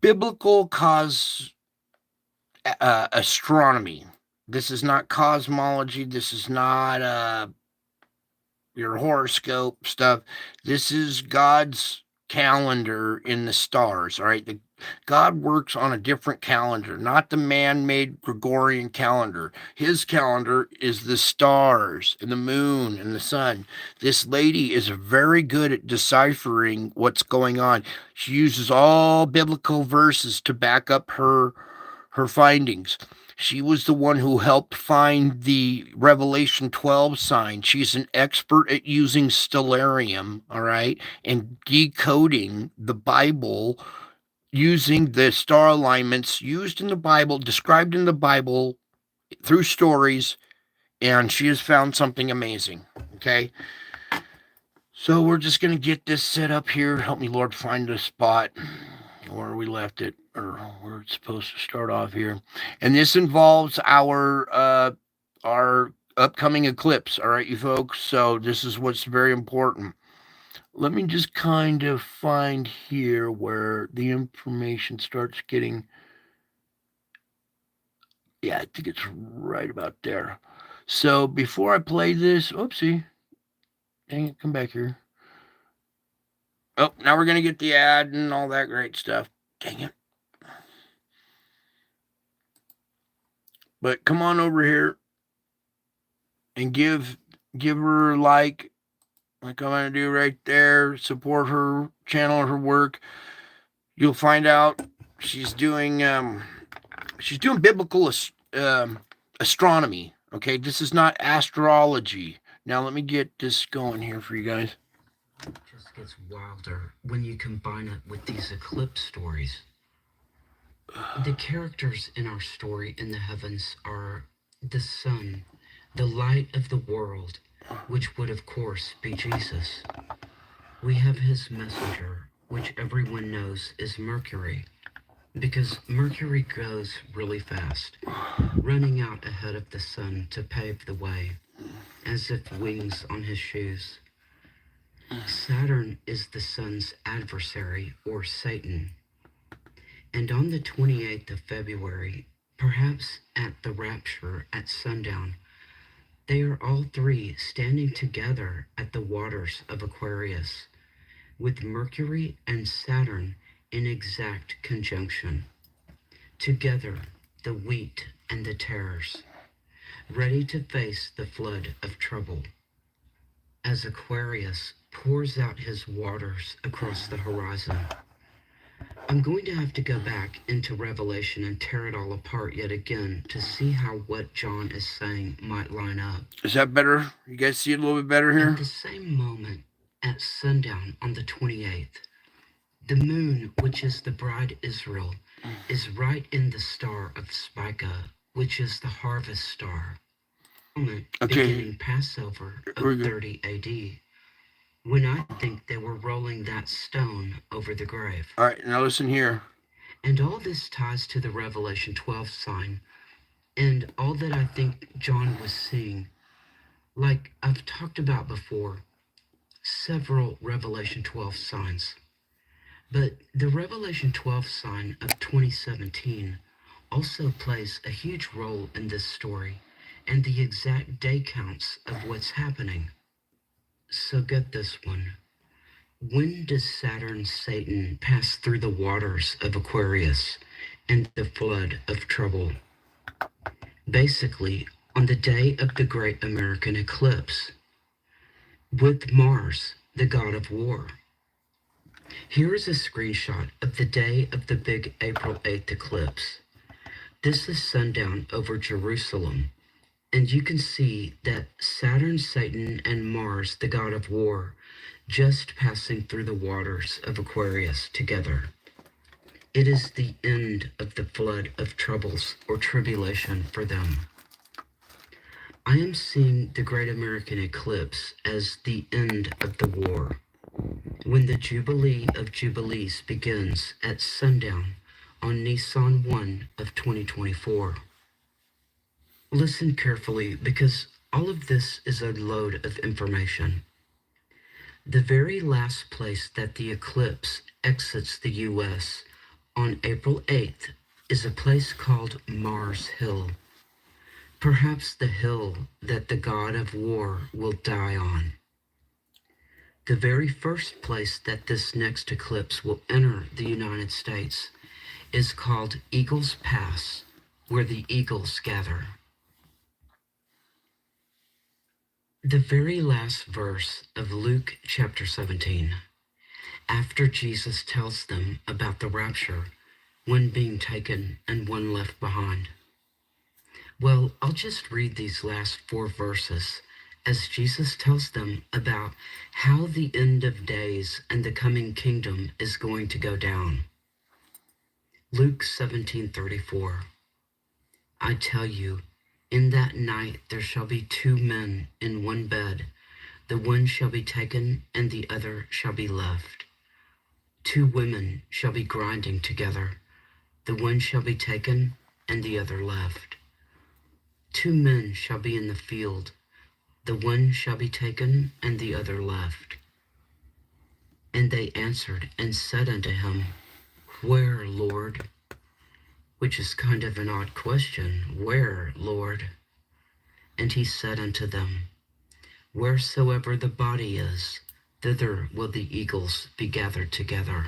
biblical astronomy. This is not cosmology. This is not your horoscope stuff. This is God's calendar in the stars. All right. God works on a different calendar, not the man-made Gregorian calendar. His calendar is the stars and the moon and the sun. This lady is very good at deciphering what's going on. She uses all biblical verses to back up her findings. She was the one who helped find the Revelation 12 sign. She's an expert at using stellarium, all right, and decoding the Bible using the star alignments used in the Bible, described in the Bible through stories, and she has found something amazing, okay? So we're just going to get this set up here. Help me, Lord, find a spot where we left it, or where it's supposed to start off here. And this involves our upcoming eclipse. All right, you folks. So this is what's very important. Let me just kind of find here where the information starts getting. Yeah, I think it's right about there. So before I play this, oopsie, dang it, come back here. Oh, now we're gonna get the ad and all that great stuff. Dang it. But come on over here and give her a like I'm gonna do right there. Support her channel, her work. You'll find out she's doing biblical astronomy. Okay, this is not astrology. Now let me get this going here for you guys. It just gets wilder when you combine it with these eclipse stories. The characters in our story in the heavens are the sun, the light of the world, which would of course be Jesus. We have his messenger, which everyone knows is Mercury, because Mercury goes really fast, running out ahead of the sun to pave the way, as if wings on his shoes. Saturn is the sun's adversary, or Satan. And on the 28th of February, perhaps at the rapture at sundown, they are all three standing together at the waters of Aquarius, with Mercury and Saturn in exact conjunction. Together, the wheat and the tares, ready to face the flood of trouble. As Aquarius pours out his waters across the horizon. I'm going to have to go back into Revelation and tear it all apart yet again to see how what John is saying might line up. Is that better? You guys see it a little bit better here? At the same moment, at sundown on the 28th, the moon, which is the bride Israel, is right in the star of Spica, which is the harvest star. Beginning Passover of 30 AD, when I think they were rolling that stone over the grave. All right, now listen here. And all this ties to the Revelation 12 sign, and all that I think John was seeing. Like I've talked about before, several Revelation 12 signs. But the Revelation 12 sign of 2017 also plays a huge role in this story and the exact day counts of what's happening. So get this one. When does Saturn's Satan pass through the waters of Aquarius and the flood of trouble? Basically, on the day of the Great American Eclipse, with Mars, the god of war. Here is a screenshot of the day of the big April 8th eclipse. This is sundown over Jerusalem, and you can see that Saturn, Satan, and Mars, the god of war, just passing through the waters of Aquarius together. It is the end of the flood of troubles or tribulation for them. I am seeing the Great American Eclipse as the end of the war, when the Jubilee of Jubilees begins at sundown on Nisan 1 of 2024. Listen carefully, because all of this is a load of information. The very last place that the eclipse exits the U.S. on April 8th is a place called Mars Hill, perhaps the hill that the god of war will die on. The very first place that this next eclipse will enter the United States is called Eagles Pass, where the eagles gather. The very last verse of Luke chapter 17, after Jesus tells them about the rapture, one being taken and one left behind. Well, I'll just read these last 4 verses as Jesus tells them about how the end of days and the coming kingdom is going to go down. Luke 17:34. I tell you, in that night there shall be 2 men in one bed. The one shall be taken and the other shall be left. 2 women shall be grinding together. The one shall be taken and the other left. 2 men shall be in the field, the one shall be taken, and the other left. And they answered and said unto him, Where, Lord? Which is kind of an odd question. Where, Lord? And he said unto them, Wheresoever the body is, thither will the eagles be gathered together.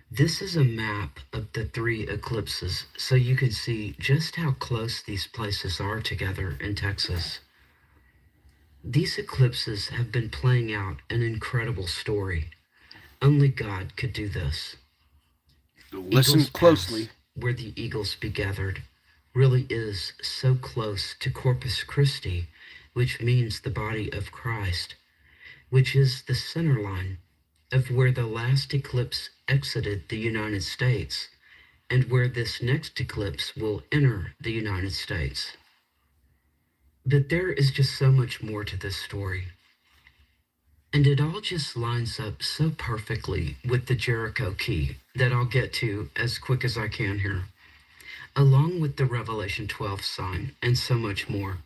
This is a map of the 3 eclipses, so you can see just how close these places are together in Texas. These eclipses have been playing out an incredible story. Only God could do this. Listen Eagles closely. Pass, where the eagles be gathered, really is so close to Corpus Christi, which means the body of Christ, which is the center line of where the last eclipse exited the United States and where this next eclipse will enter the United States. But there is just so much more to this story. And it all just lines up so perfectly with the Jericho key that I'll get to as quick as I can here, along with the Revelation 12 sign and so much more.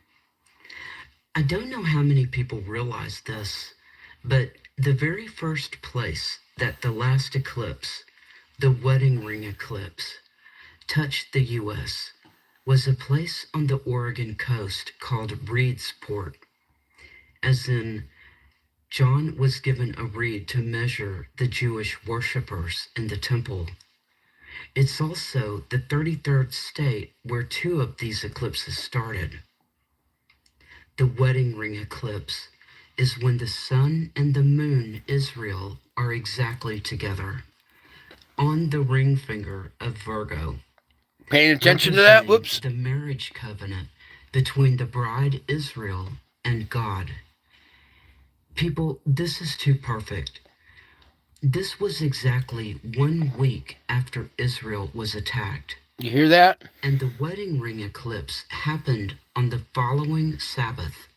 I don't know how many people realize this, but the very first place that the last eclipse, the wedding ring eclipse, touched the U.S. was a place on the Oregon coast called Reedsport, as in John was given a reed to measure the Jewish worshippers in the temple. It's also the 33rd state where 2 of these eclipses started. The wedding ring eclipse is when the sun and the moon, Israel, are exactly together on the ring finger of Virgo. Paying attention to that? Whoops. The marriage covenant between the bride, Israel, and God. People, this is too perfect. This was exactly 1 week after Israel was attacked. You hear that? And the wedding ring eclipse happened on the following Sabbath.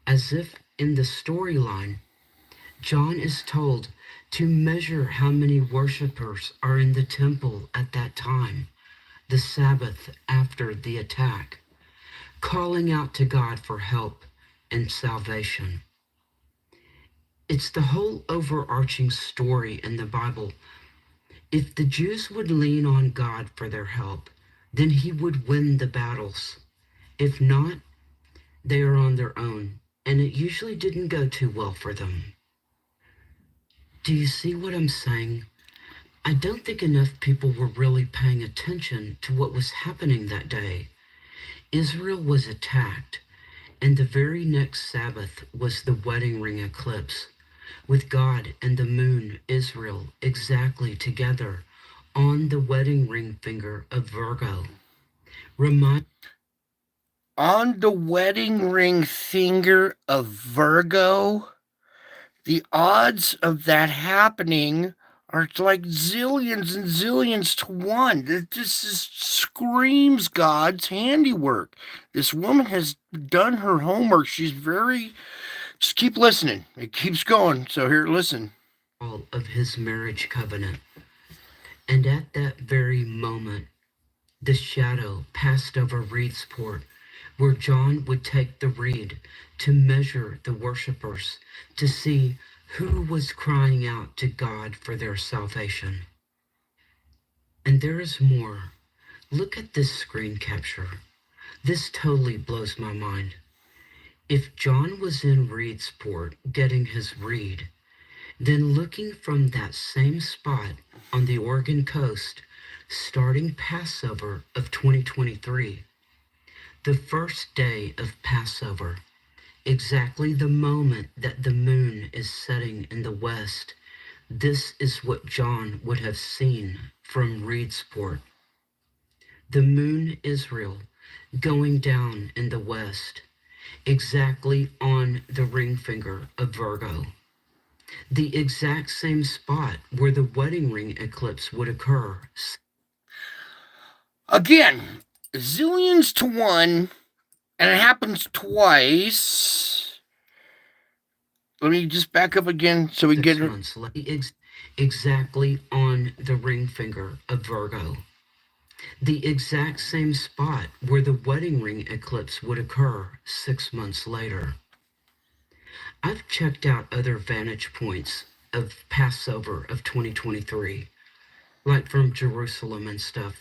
As if in the storyline, John is told to measure how many worshipers are in the temple at that time, the Sabbath after the attack, calling out to God for help and salvation. It's the whole overarching story in the Bible. If the Jews would lean on God for their help, then he would win the battles. If not, they are on their own, and it usually didn't go too well for them. Do you see what I'm saying? I don't think enough people were really paying attention to what was happening that day. Israel was attacked, and the very next Sabbath was the wedding ring eclipse, with God and the moon, Israel, exactly together on the wedding ring finger of Virgo. On the wedding ring finger of Virgo? The odds of that happening are like zillions and zillions to 1. This screams God's handiwork. This woman has done her homework. She's very... Just keep listening. It keeps going. So here, listen. All of his marriage covenant. And at that very moment, the shadow passed over Reedsport, where John would take the reed to measure the worshipers, to see who was crying out to God for their salvation. And there is more. Look at this screen capture. This totally blows my mind. If John was in Reedsport getting his reed, then looking from that same spot on the Oregon coast, starting Passover of 2023, the first day of Passover, exactly the moment that the moon is setting in the west, this is what John would have seen from Reedsport. The moon, Israel, going down in the west, exactly on the ring finger of Virgo. The exact same spot where the wedding ring eclipse would occur. Again, zillions to 1, and it happens twice. Let me just back up again so we get it. Exactly on the ring finger of Virgo. the exact same spot where the wedding ring eclipse would occur 6 months later. I've checked out other vantage points of Passover of 2023, like from Jerusalem and stuff,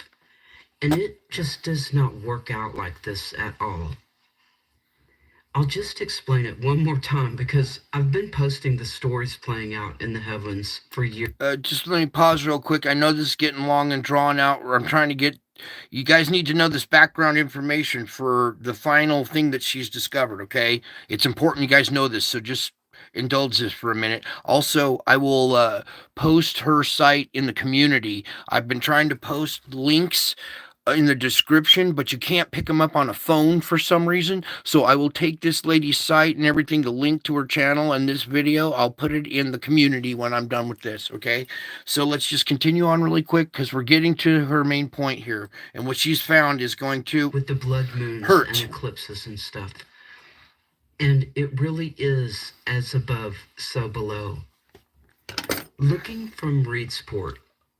and it just does not work out like this at all. I'll just explain it one more time because I've been posting the stories playing out in the heavens for years. Just let me pause real quick. I know this is getting long and drawn out. I'm trying to get. You guys need to know this background information for the final thing that she's discovered, okay? It's important you guys know this, so just indulge this for a minute. Also, I will post her site in the community. I've been trying to post links in the description, but you can't pick them up on a phone for some reason. So I will take this lady's site and everything, the link to her channel and this video. I'll put it in the community when I'm done with this, okay? So let's just continue on really quick because we're getting to her main point here. And what she's found is going to with the blood moons hurt. and eclipses and stuff. And it really is as above, so below. Looking from Reedsport,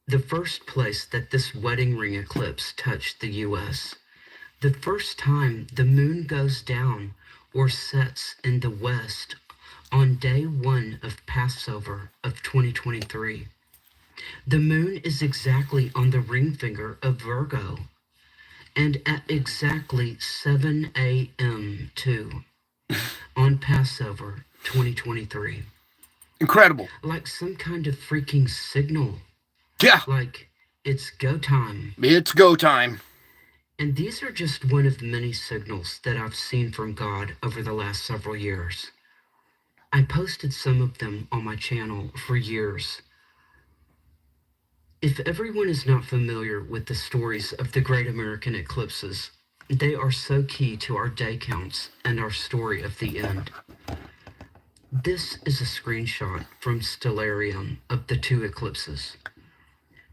the first place that this wedding ring eclipse touched the U.S., the first time the moon goes down or sets in the west on day 1 of Passover of 2023. The moon is exactly on the ring finger of Virgo, and at exactly 7 a.m. too, on Passover 2023. Incredible. Like some kind of freaking signal. Yeah. Like, it's go time. It's go time. And these are just one of many signals that I've seen from God over the last several years. I posted some of them on my channel for years. If everyone is not familiar with the stories of the Great American Eclipses, they are so key to our day counts and our story of the end. This is a screenshot from Stellarium of the 2 eclipses.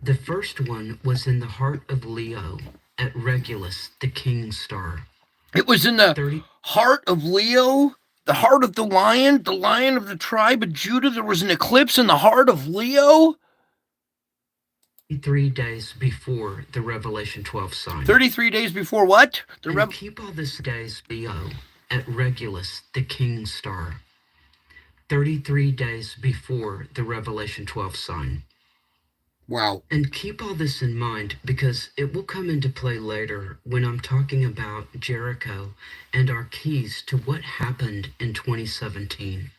The first one was in the heart of Leo at Regulus, the king star. It was in the heart of Leo, the heart of the lion of the tribe of Judah. There was an eclipse in the heart of Leo. 33 days before the Revelation 12 sign. 33 days before what? Keep all this days Leo at Regulus, the king star. 33 days before the Revelation 12 sign. Wow. And keep all this in mind because it will come into play later when I'm talking about Jericho and our keys to what happened in 2017.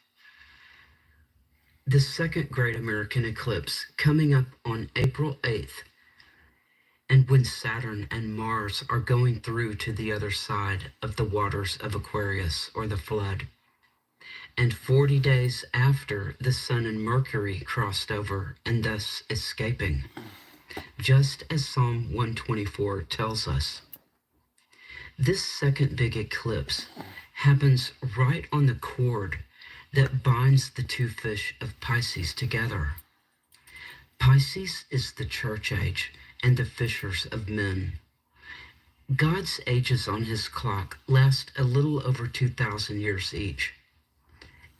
The second Great American Eclipse coming up on April 8th, and when Saturn and Mars are going through to the other side of the waters of Aquarius or the flood. And 40 days after the Sun and Mercury crossed over and thus escaping, just as Psalm 124 tells us. This second big eclipse happens right on the cord that binds the 2 fish of Pisces together. Pisces is the church age and the fishers of men. God's ages on his clock last a little over 2,000 years each.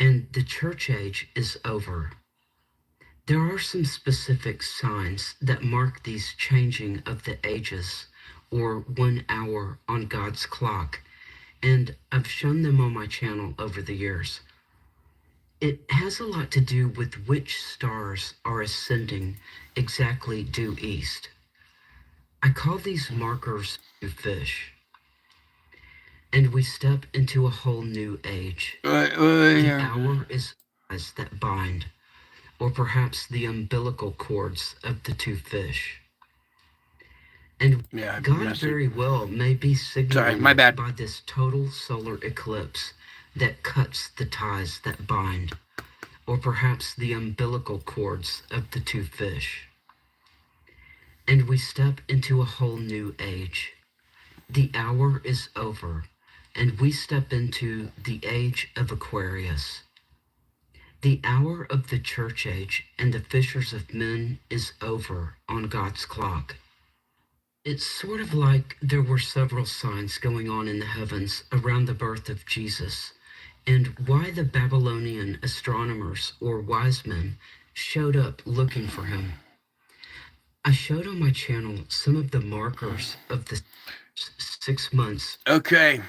And the church age is over. There are some specific signs that mark these changing of the ages, or 1 hour on God's clock, and I've shown them on my channel over the years. It has a lot to do with which stars are ascending exactly due east. I call these markers fish. And we step into a whole new age. The hour is eyes that bind, or perhaps the umbilical cords of the 2 fish. And God very well may be signaling by this total solar eclipse that cuts the ties that bind, or perhaps the umbilical cords of the 2 fish. And we step into a whole new age. The hour is over. And we step into the age of Aquarius. The hour of the church age and the fishers of men is over on God's clock. It's sort of like there were several signs going on in the heavens around the birth of Jesus, and why the Babylonian astronomers or wise men showed up looking for him. I showed on my channel some of the markers of the 6 months. Okay.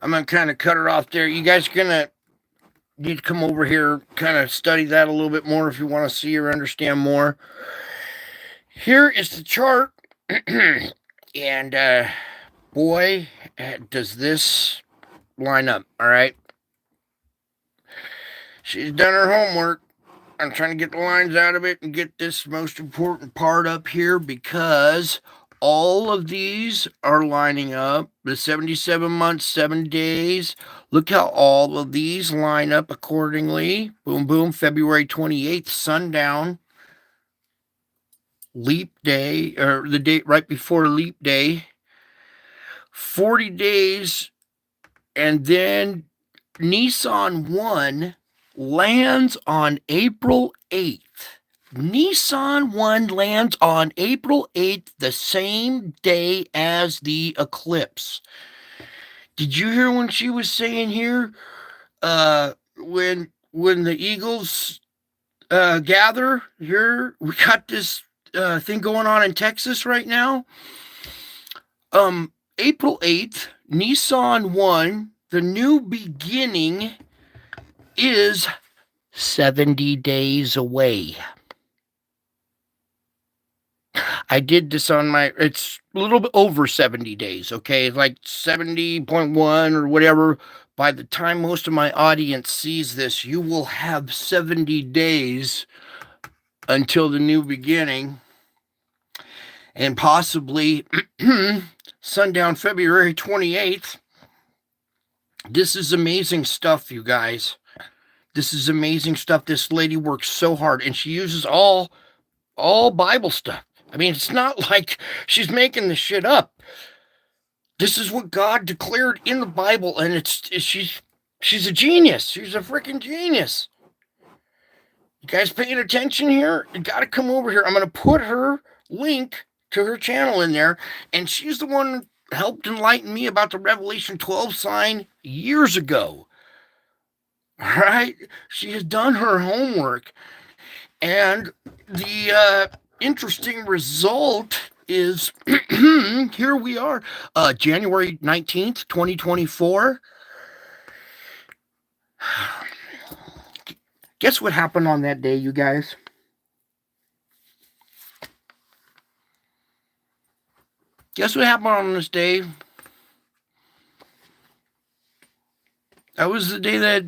I'm going to kind of cut her off there. You guys going to need to come over here, kind of study that a little bit more if you want to see or understand more. Here is the chart. And boy, does this line up. All right. She's done her homework. I'm trying to get the lines out of it and get this most important part up here because all of these are lining up. The 77 months, 7 days. Look how all of these line up accordingly. Boom, boom. February 28th, sundown. Leap day, or the date right before leap day. 40 days. And then Nissan 1 lands on April 8th. Nissan 1 lands on April 8th, the same day as the eclipse. Did you hear when she was saying here, when the Eagles gather here, we got this thing going on in Texas right now. April 8th, Nissan 1, the new beginning is 70 days away. I did this on it's a little bit over 70 days, okay? It's like 70.1 or whatever. By the time most of my audience sees this, you will have 70 days until the new beginning. And possibly sundown February 28th. This is amazing stuff, you guys. This is amazing stuff. This lady works so hard, and she uses all Bible stuff. I mean, it's not like she's making this shit up. This is what God declared in the Bible, and she's a genius. She's a freaking genius. You guys paying attention here? You got to come over here. I'm going to put her link to her channel in there, and she's the one who helped enlighten me about the Revelation 12 sign years ago. All right? She has done her homework, and the interesting result is here we are, January 19th, 2024. Guess what happened on that day, you guys? Guess what happened on this day? That was the day that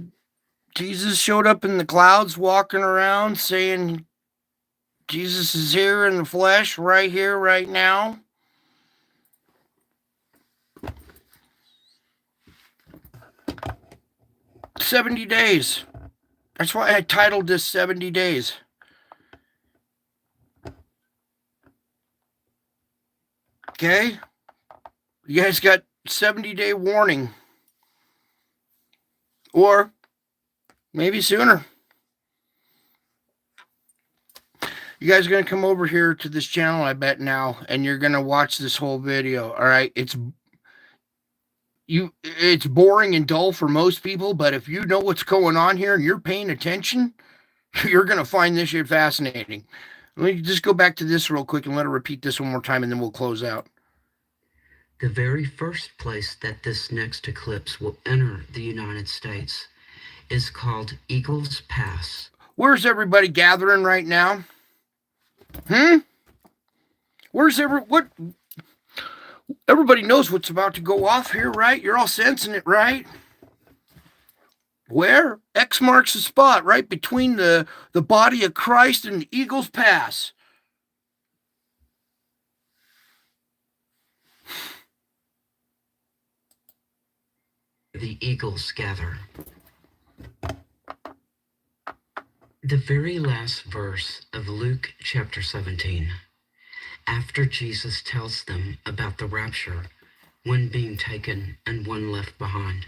Jesus showed up in the clouds walking around saying Jesus is here in the flesh, right here, right now. "70 days. That's why I titled this 70 days. Okay? You guys got 70-day warning. Or maybe sooner. You guys are going to come over here to this channel, I bet now, and you're going to watch this whole video. All right? It's boring and dull for most people, but if you know what's going on here and you're paying attention, you're going to find this shit fascinating. Let me just go back to this real quick and let her repeat this one more time, and then we'll close out. The very first place that this next eclipse will enter the United States is called Eagles Pass. Where's everybody gathering right now? Where's everybody knows what's about to go off here, right? You're all sensing it, right? Where? X marks the spot, right between the body of Christ and the Eagles Pass. The eagles gather. The very last verse of Luke chapter 17, after Jesus tells them about the rapture, one being taken and one left behind.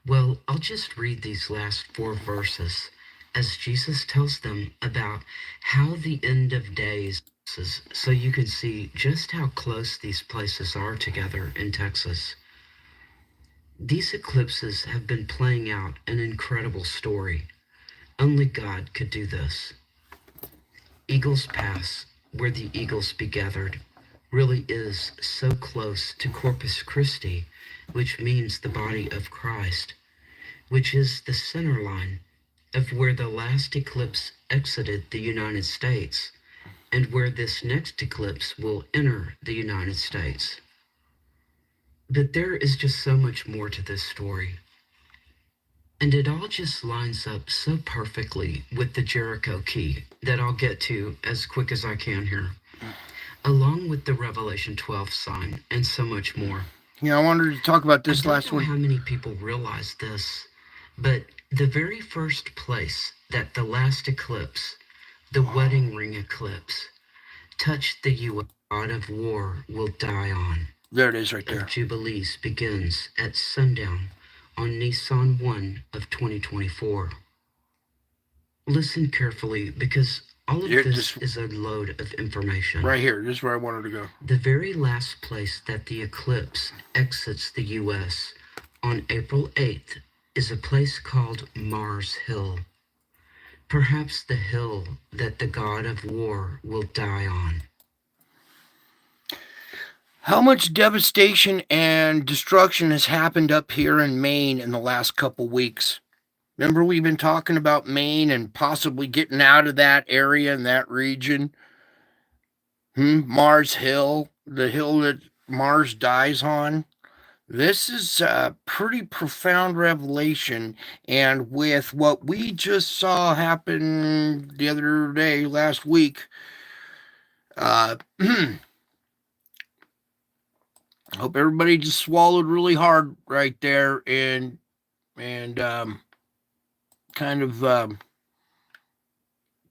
Well, I'll just read these last 4 verses as Jesus tells them about how the end of days is, so you can see just how close these places are together in Texas. These eclipses have been playing out an incredible story. Only God could do this. Eagles Pass, where the eagles be gathered, really is so close to Corpus Christi, which means the body of Christ, which is the center line of where the last eclipse exited the United States and where this next eclipse will enter the United States. But there is just so much more to this story. And it all just lines up so perfectly with the Jericho key that I'll get to as quick as I can here, along with the Revelation 12 sign and so much more. Yeah, I wanted to talk about this last one. I don't know how many people realize this, but the very first place that the last eclipse, the wedding ring eclipse, touched the U.S. God of War will die on. There it is right there. Jubilees begins at sundown on Nisan 1 of 2024. Listen carefully because all of this is a load of information. Right here, this is where I wanted to go. The very last place that the eclipse exits the U.S. on April 8th is a place called Mars Hill. Perhaps the hill that the God of War will die on. How much devastation and destruction has happened up here in Maine in the last couple weeks? Remember, we've been talking about Maine and possibly getting out of that area and that region. Mars Hill, the hill that Mars dies on. This is a pretty profound revelation. And with what we just saw happen the other day, last week, I hope everybody just swallowed really hard right there and kind of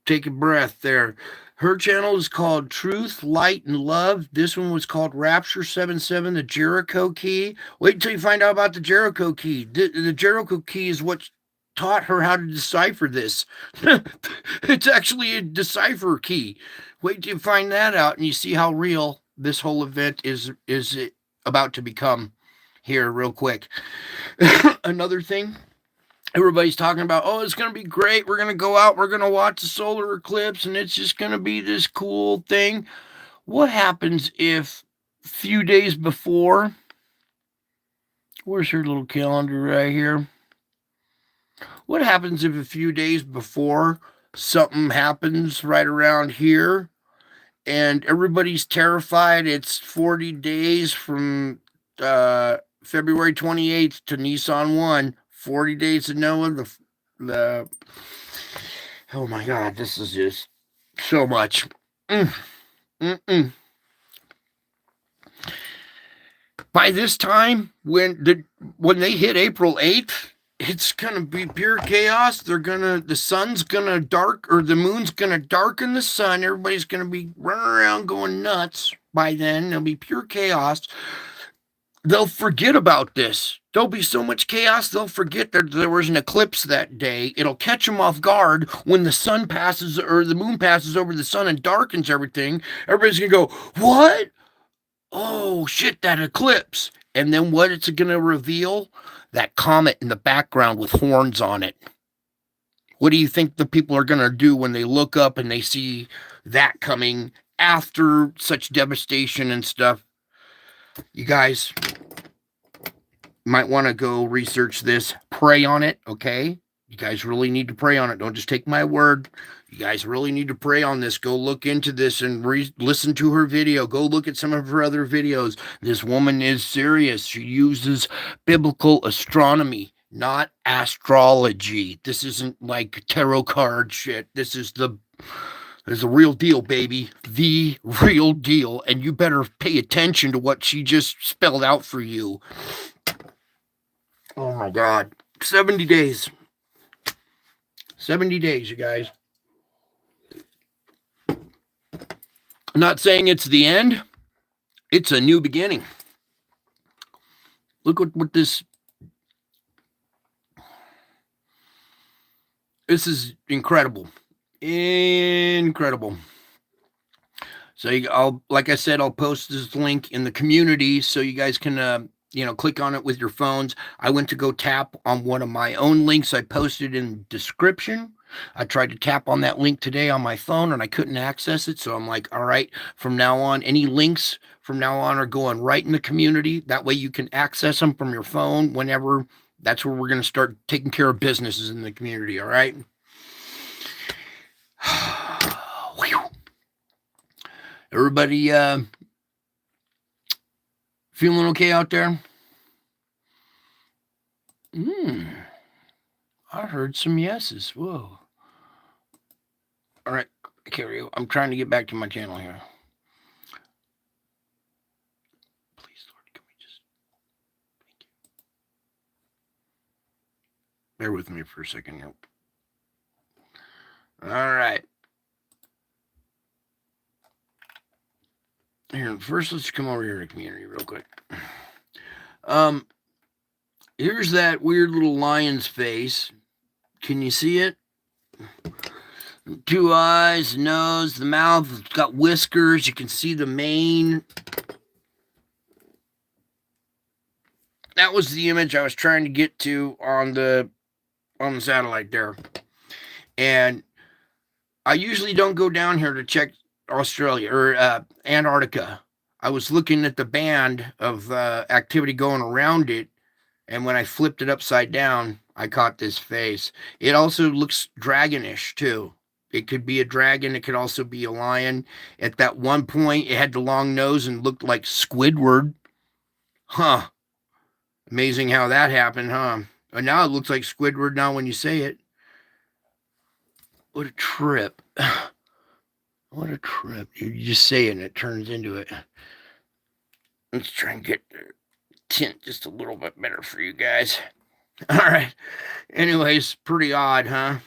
take a breath there. Her channel is called Truth, Light, and Love. This one was called Rapture 77, the Jericho Key. Wait until you find out about the Jericho Key. The Jericho Key is what taught her how to decipher this. It's actually a decipher key. Wait till you find that out and you see how real this whole event is about to become here real quick. Another thing, everybody's talking about, oh, it's going to be great. We're going to go out. We're going to watch the solar eclipse, and it's just going to be this cool thing. What happens if a few days before, where's her little calendar right here? What happens if a few days before something happens right around here and everybody's terrified? It's 40 days from February 28th to Nisan 1. 40 days of Noah. Oh my God, this is just so much. By this time, when they hit April 8th, it's gonna be pure chaos. The sun's gonna the moon's gonna darken the sun. Everybody's gonna be running around going nuts by then. There'll be pure chaos. They'll forget about this. There'll be so much chaos, they'll forget that there was an eclipse that day. It'll catch them off guard when the sun passes or the moon passes over the sun and darkens everything. Everybody's gonna go, what? Oh, shit, that eclipse. And then what it's gonna reveal? That comet in the background with horns on it. What do you think the people are gonna do when they look up and they see that coming after such devastation and stuff? You guys might want to go research this, pray on it, okay? You guys really need to pray on it. Don't just take my word. You guys really need to pray on this. Go look into this and listen to her video. Go look at some of her other videos. This woman is serious. She uses biblical astronomy, not astrology. This isn't like tarot card shit. This is the real deal, baby. The real deal. And you better pay attention to what she just spelled out for you. Oh my God. 70 days. 70 days, you guys. I'm not saying it's the end. It's a new beginning. Look what this... This is incredible. Incredible. So like I said, I'll post this link in the community so you guys can click on it with your phones. I went to go tap on one of my own links I posted in the description, I tried to tap on that link today on my phone and I couldn't access it. So I'm like, all right, from now on, any links from now on are going right in the community. That way you can access them from your phone whenever. That's where we're going to start taking care of businesses in the community. All right. Everybody feeling okay out there? I heard some yeses. Whoa. All right, Carrie, I'm trying to get back to my channel here. Please, Lord, can we just... Thank you. Bear with me for a second here. All right. Here, first, let's come over here to community real quick. Here's that weird little lion's face. Can you see it? 2 eyes, nose, the mouth. It's got whiskers. You can see the mane. That was the image I was trying to get to on the satellite there. And I usually don't go down here to check Australia or Antarctica. I was looking at the band of activity going around it, and when I flipped it upside down, I caught this face. It also looks dragonish too. It could be a dragon. It could also be a lion. At that one point, it had the long nose and looked like Squidward. Huh. Amazing how that happened, huh? And now it looks like Squidward now when you say it. What a trip. What a trip. You just say it and it turns into it. Let's try and get the tint just a little bit better for you guys. All right. Anyways, pretty odd, huh?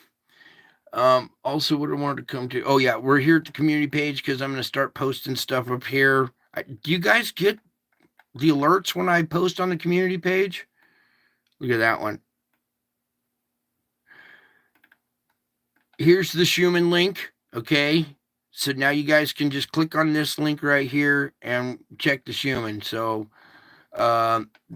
Also, what I wanted to come to. Oh, yeah. We're here at the community page because I'm going to start posting stuff up here. Do you guys get the alerts when I post on the community page? Look at that one. Here's the Schumann link. Okay. So now you guys can just click on this link right here and check the Schumann. So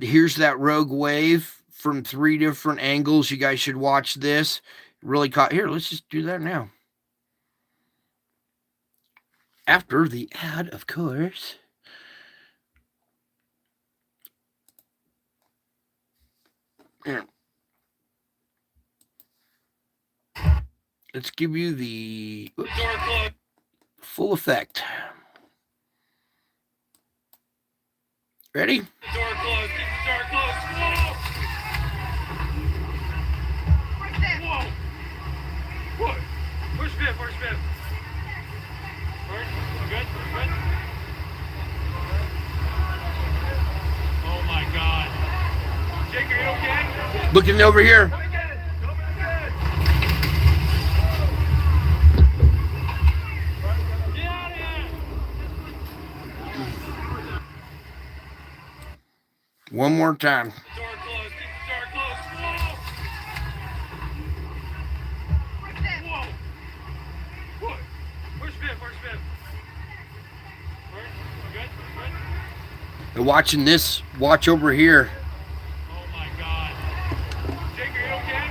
here's that rogue wave from 3 different angles. You guys should watch this. Really caught here. Let's just do that now. After the ad, of course. Here. Let's give you the full effect. Ready? Door closed. Door closed. Whoa! What's that? Whoa! What? Where's Viv? Where's Viv? Where? Good? Good? Oh my God. Jake, are you okay? Looking over here. Come again. Come again. Get out of here. One more time. Door closed. Door closed. Whoa! What's that? Whoa! What? Where's Viv? Where's Viv? Where? Good? Good? And watching this, watch over here. Oh my God. Jake, are you okay?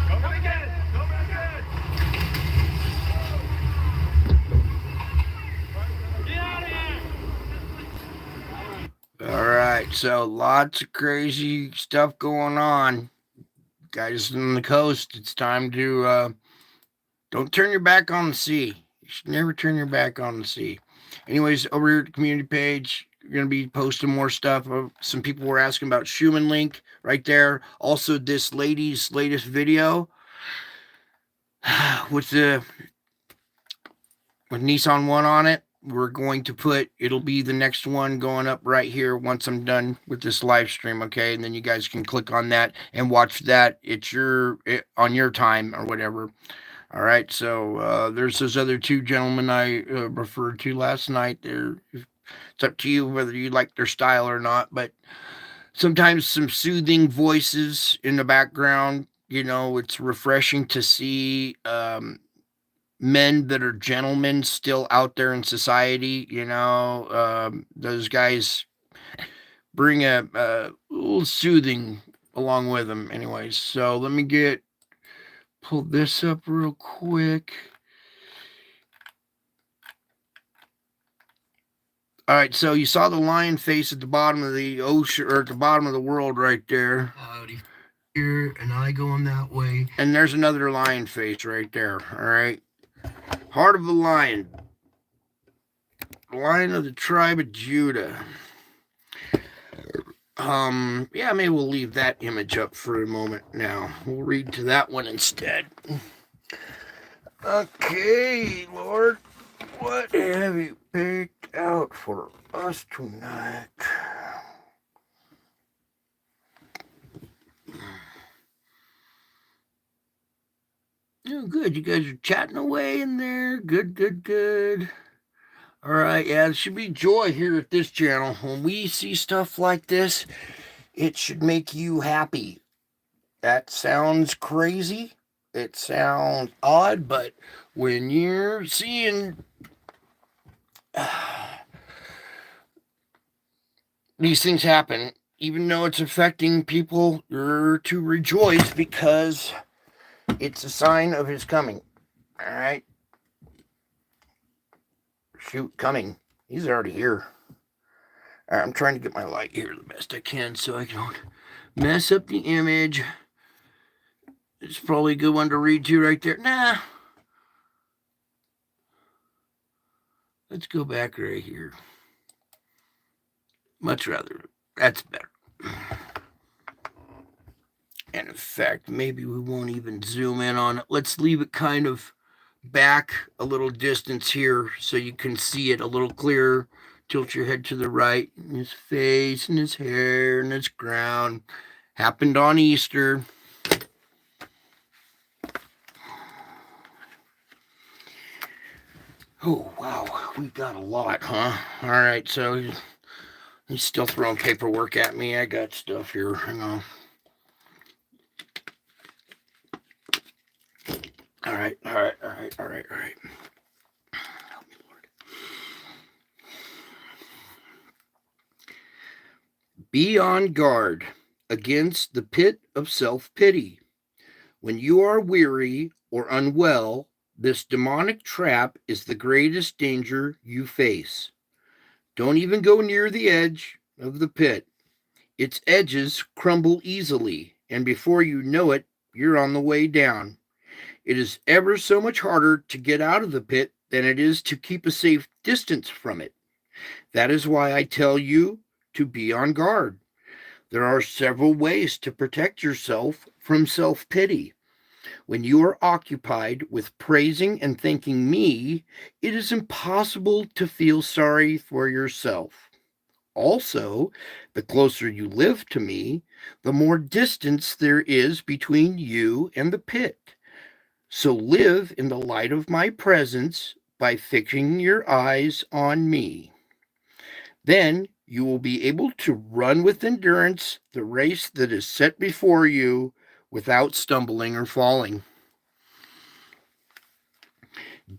Come again. Come again. Get out of here. All right, so lots of crazy stuff going on. Guys on the coast, it's time to don't turn your back on the sea. You should never turn your back on the sea. Anyways, over here at the community page, you're going to be posting more stuff. Some people were asking about Schumann link right there. Also, this lady's latest video with Nissan One on it. We're going to put, it'll be the next one going up right here once I'm done with this live stream, okay? And then you guys can click on that and watch that. It's on your time or whatever. All right, so there's those other 2 gentlemen I referred to last night. It's up to you whether you like their style or not, but sometimes some soothing voices in the background, you know, it's refreshing to see men that are gentlemen still out there in society, you know. Those guys bring a little soothing along with them. Anyways, so let me get pull this up real quick. All right, so you saw the lion face at the bottom of the ocean, or at the bottom of the world right there. Here, and I going that way. And there's another lion face right there, all right? Heart of the lion. Lion of the tribe of Judah. Yeah, maybe we'll leave that image up for a moment now. We'll read to that one instead. Okay, Lord, what have you picked out for us tonight? Oh, good. You guys are chatting away in there. Good, good, good. All right, yeah, it should be joy here at this channel. When we see stuff like this, it should make you happy. That sounds crazy. It sounds odd, but when you're seeing these things happen, even though it's affecting people, you're to rejoice because it's a sign of his coming. All right? Shoot, coming. He's already here. All right, I'm trying to get my light here the best I can so I don't mess up the image. It's probably a good one to read to right there. Nah. Let's go back right here. Much rather. That's better. And in fact, maybe we won't even zoom in on it. Let's leave it kind of back a little distance here so you can see it a little clearer. Tilt your head to the right. And his face and his hair and his crown. Happened on Easter. Oh, wow. We got a lot, huh? All right, so he's still throwing paperwork at me. I got stuff here. Hang on. All right. Help me, Lord. Be on guard against the pit of self-pity. When you are weary or unwell, this demonic trap is the greatest danger you face. Don't even go near the edge of the pit. Its edges crumble easily, and before you know it, you're on the way down. It is ever so much harder to get out of the pit than it is to keep a safe distance from it. That is why I tell you to be on guard. There are several ways to protect yourself from self-pity. When you are occupied with praising and thanking me, it is impossible to feel sorry for yourself. Also, the closer you live to me, the more distance there is between you and the pit. So live in the light of my presence by fixing your eyes on me. Then you will be able to run with endurance the race that is set before you without stumbling or falling.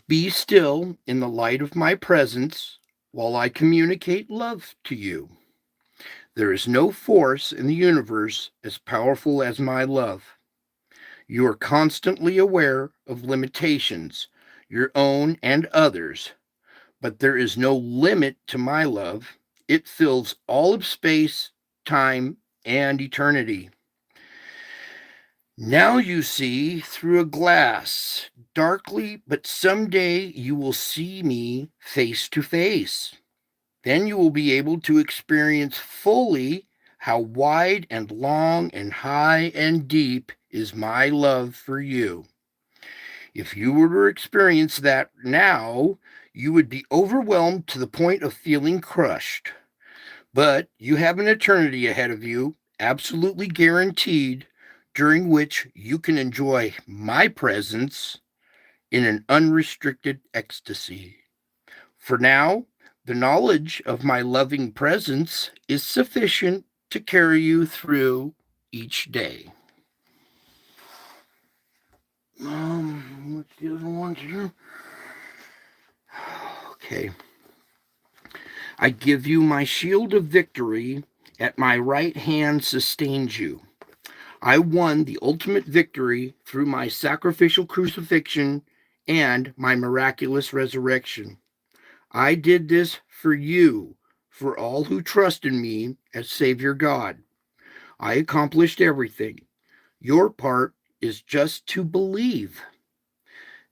Be still in the light of my presence while I communicate love to you. There is no force in the universe as powerful as my love. You are constantly aware of limitations, your own and others, but there is no limit to my love. It fills all of space, time, and eternity. Now you see through a glass, darkly, but someday you will see me face to face. Then you will be able to experience fully how wide and long and high and deep is my love for you. If you were to experience that now, you would be overwhelmed to the point of feeling crushed. But you have an eternity ahead of you, absolutely guaranteed, during which you can enjoy my presence in an unrestricted ecstasy. For now, the knowledge of my loving presence is sufficient to carry you through each day. What's the other ones here? Okay. I give you my shield of victory. At my right hand sustains you. I won the ultimate victory through my sacrificial crucifixion and my miraculous resurrection. I did this for you, for all who trust in me as Savior God. I accomplished everything. Your part is just to believe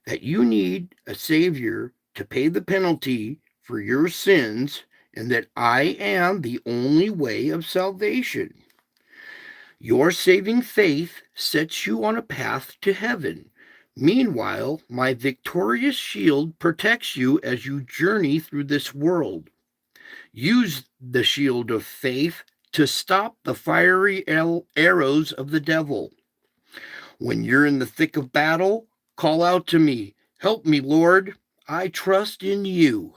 that you need a Savior to pay the penalty for your sins and that I am the only way of salvation. Your saving faith sets you on a path to heaven. Meanwhile, my victorious shield protects you as you journey through this world. Use the shield of faith to stop the fiery arrows of the devil. When you're in the thick of battle, call out to me, "Help me, Lord. I trust in you."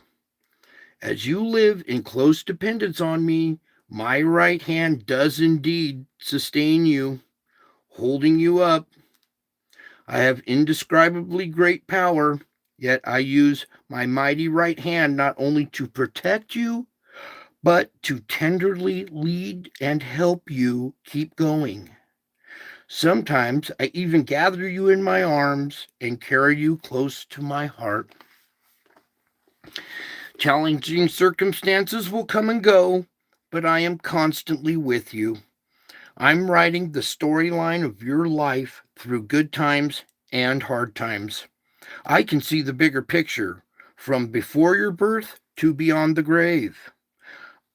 As you live in close dependence on me, my right hand does indeed sustain you, holding you up. I have indescribably great power, yet I use my mighty right hand not only to protect you, but to tenderly lead and help you keep going. Sometimes I even gather you in my arms and carry you close to my heart. Challenging circumstances will come and go, but I am constantly with you. I'm writing the storyline of your life through good times and hard times. I can see the bigger picture, from before your birth to beyond the grave.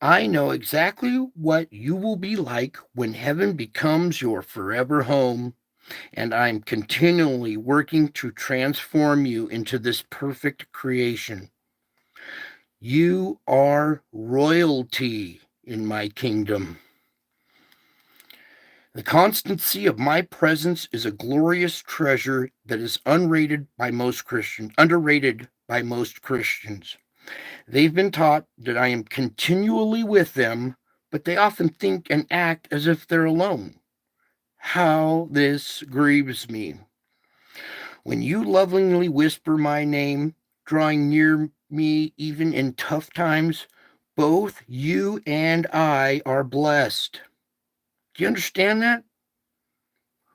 I know exactly what you will be like when heaven becomes your forever home, and I'm continually working to transform you into this perfect creation. You are royalty in my kingdom. The constancy of my presence is a glorious treasure that is underrated by most Christians. They've been taught that I am continually with them, but they often think and act as if they're alone. How this grieves me. When you lovingly whisper my name, drawing near me even in tough times, both you and I are blessed. Do you understand that?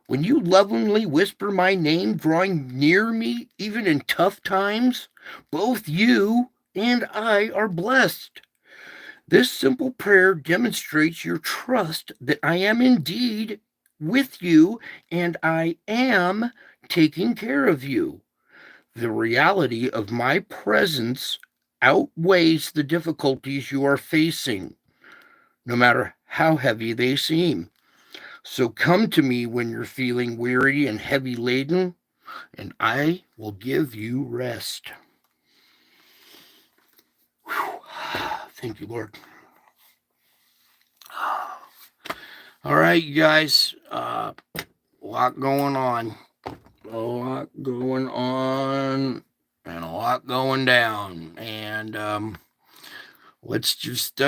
When you lovingly whisper my name, drawing near me even in tough times, both you and I are blessed. This simple prayer demonstrates your trust that I am indeed with you and I am taking care of you. The reality of my presence outweighs the difficulties you are facing, no matter how heavy they seem. So come to me when you're feeling weary and heavy laden, and I will give you rest. Whew. Thank you, Lord. All right, you guys, a lot going on. A lot going on and a lot going down. And let's just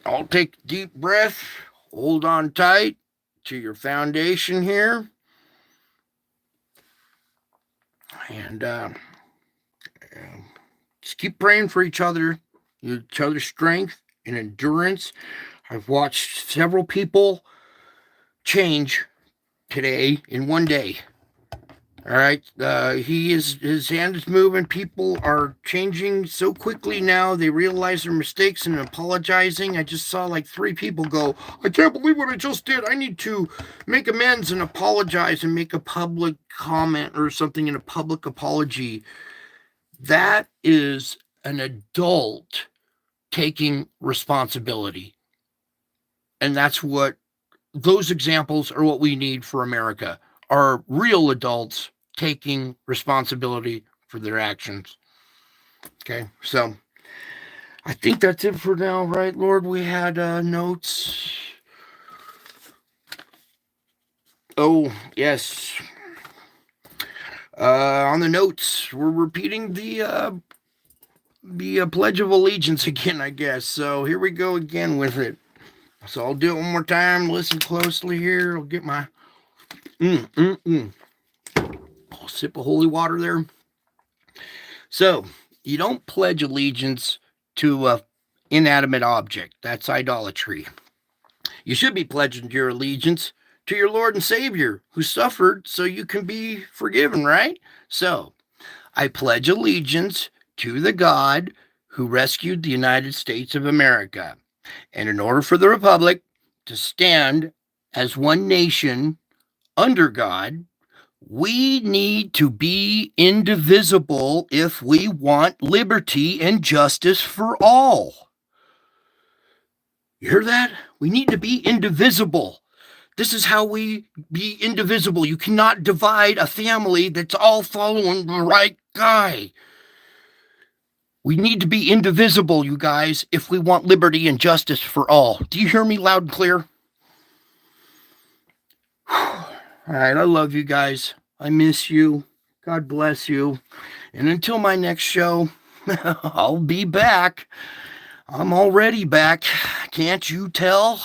all take a deep breath, hold on tight to your foundation here, and just keep praying for each other's strength and endurance. I've watched several people change today in one day. All right, his hand is moving. People are changing so quickly now. They realize their mistakes and apologizing. I just saw like 3 people go, "I can't believe what I just did. I need to make amends and apologize and make a public comment or something in a public apology." That is an adult taking responsibility. And that's what those examples are what we need for America, are real adults taking responsibility for their actions. Okay, so I think that's it for now, right, Lord? We had notes. Oh, yes. On the notes, we're repeating the Pledge of Allegiance again, I guess. So here we go again with it. So I'll do it one more time. Listen closely here. I'll get my I'll sip of holy water there. So you don't pledge allegiance to an inanimate object. That's idolatry. You should be pledging your allegiance to your Lord and Savior who suffered so you can be forgiven, right? So I pledge allegiance to the God who rescued the United States of America. And in order for the Republic to stand as one nation under God, we need to be indivisible if we want liberty and justice for all. You hear that? We need to be indivisible. This is how we be indivisible. You cannot divide a family that's all following the right guy. We need to be indivisible, you guys, if we want liberty and justice for all. Do you hear me loud and clear? All right, I love you guys. I miss you. God bless you. And until my next show, I'll be back. I'm already back. Can't you tell?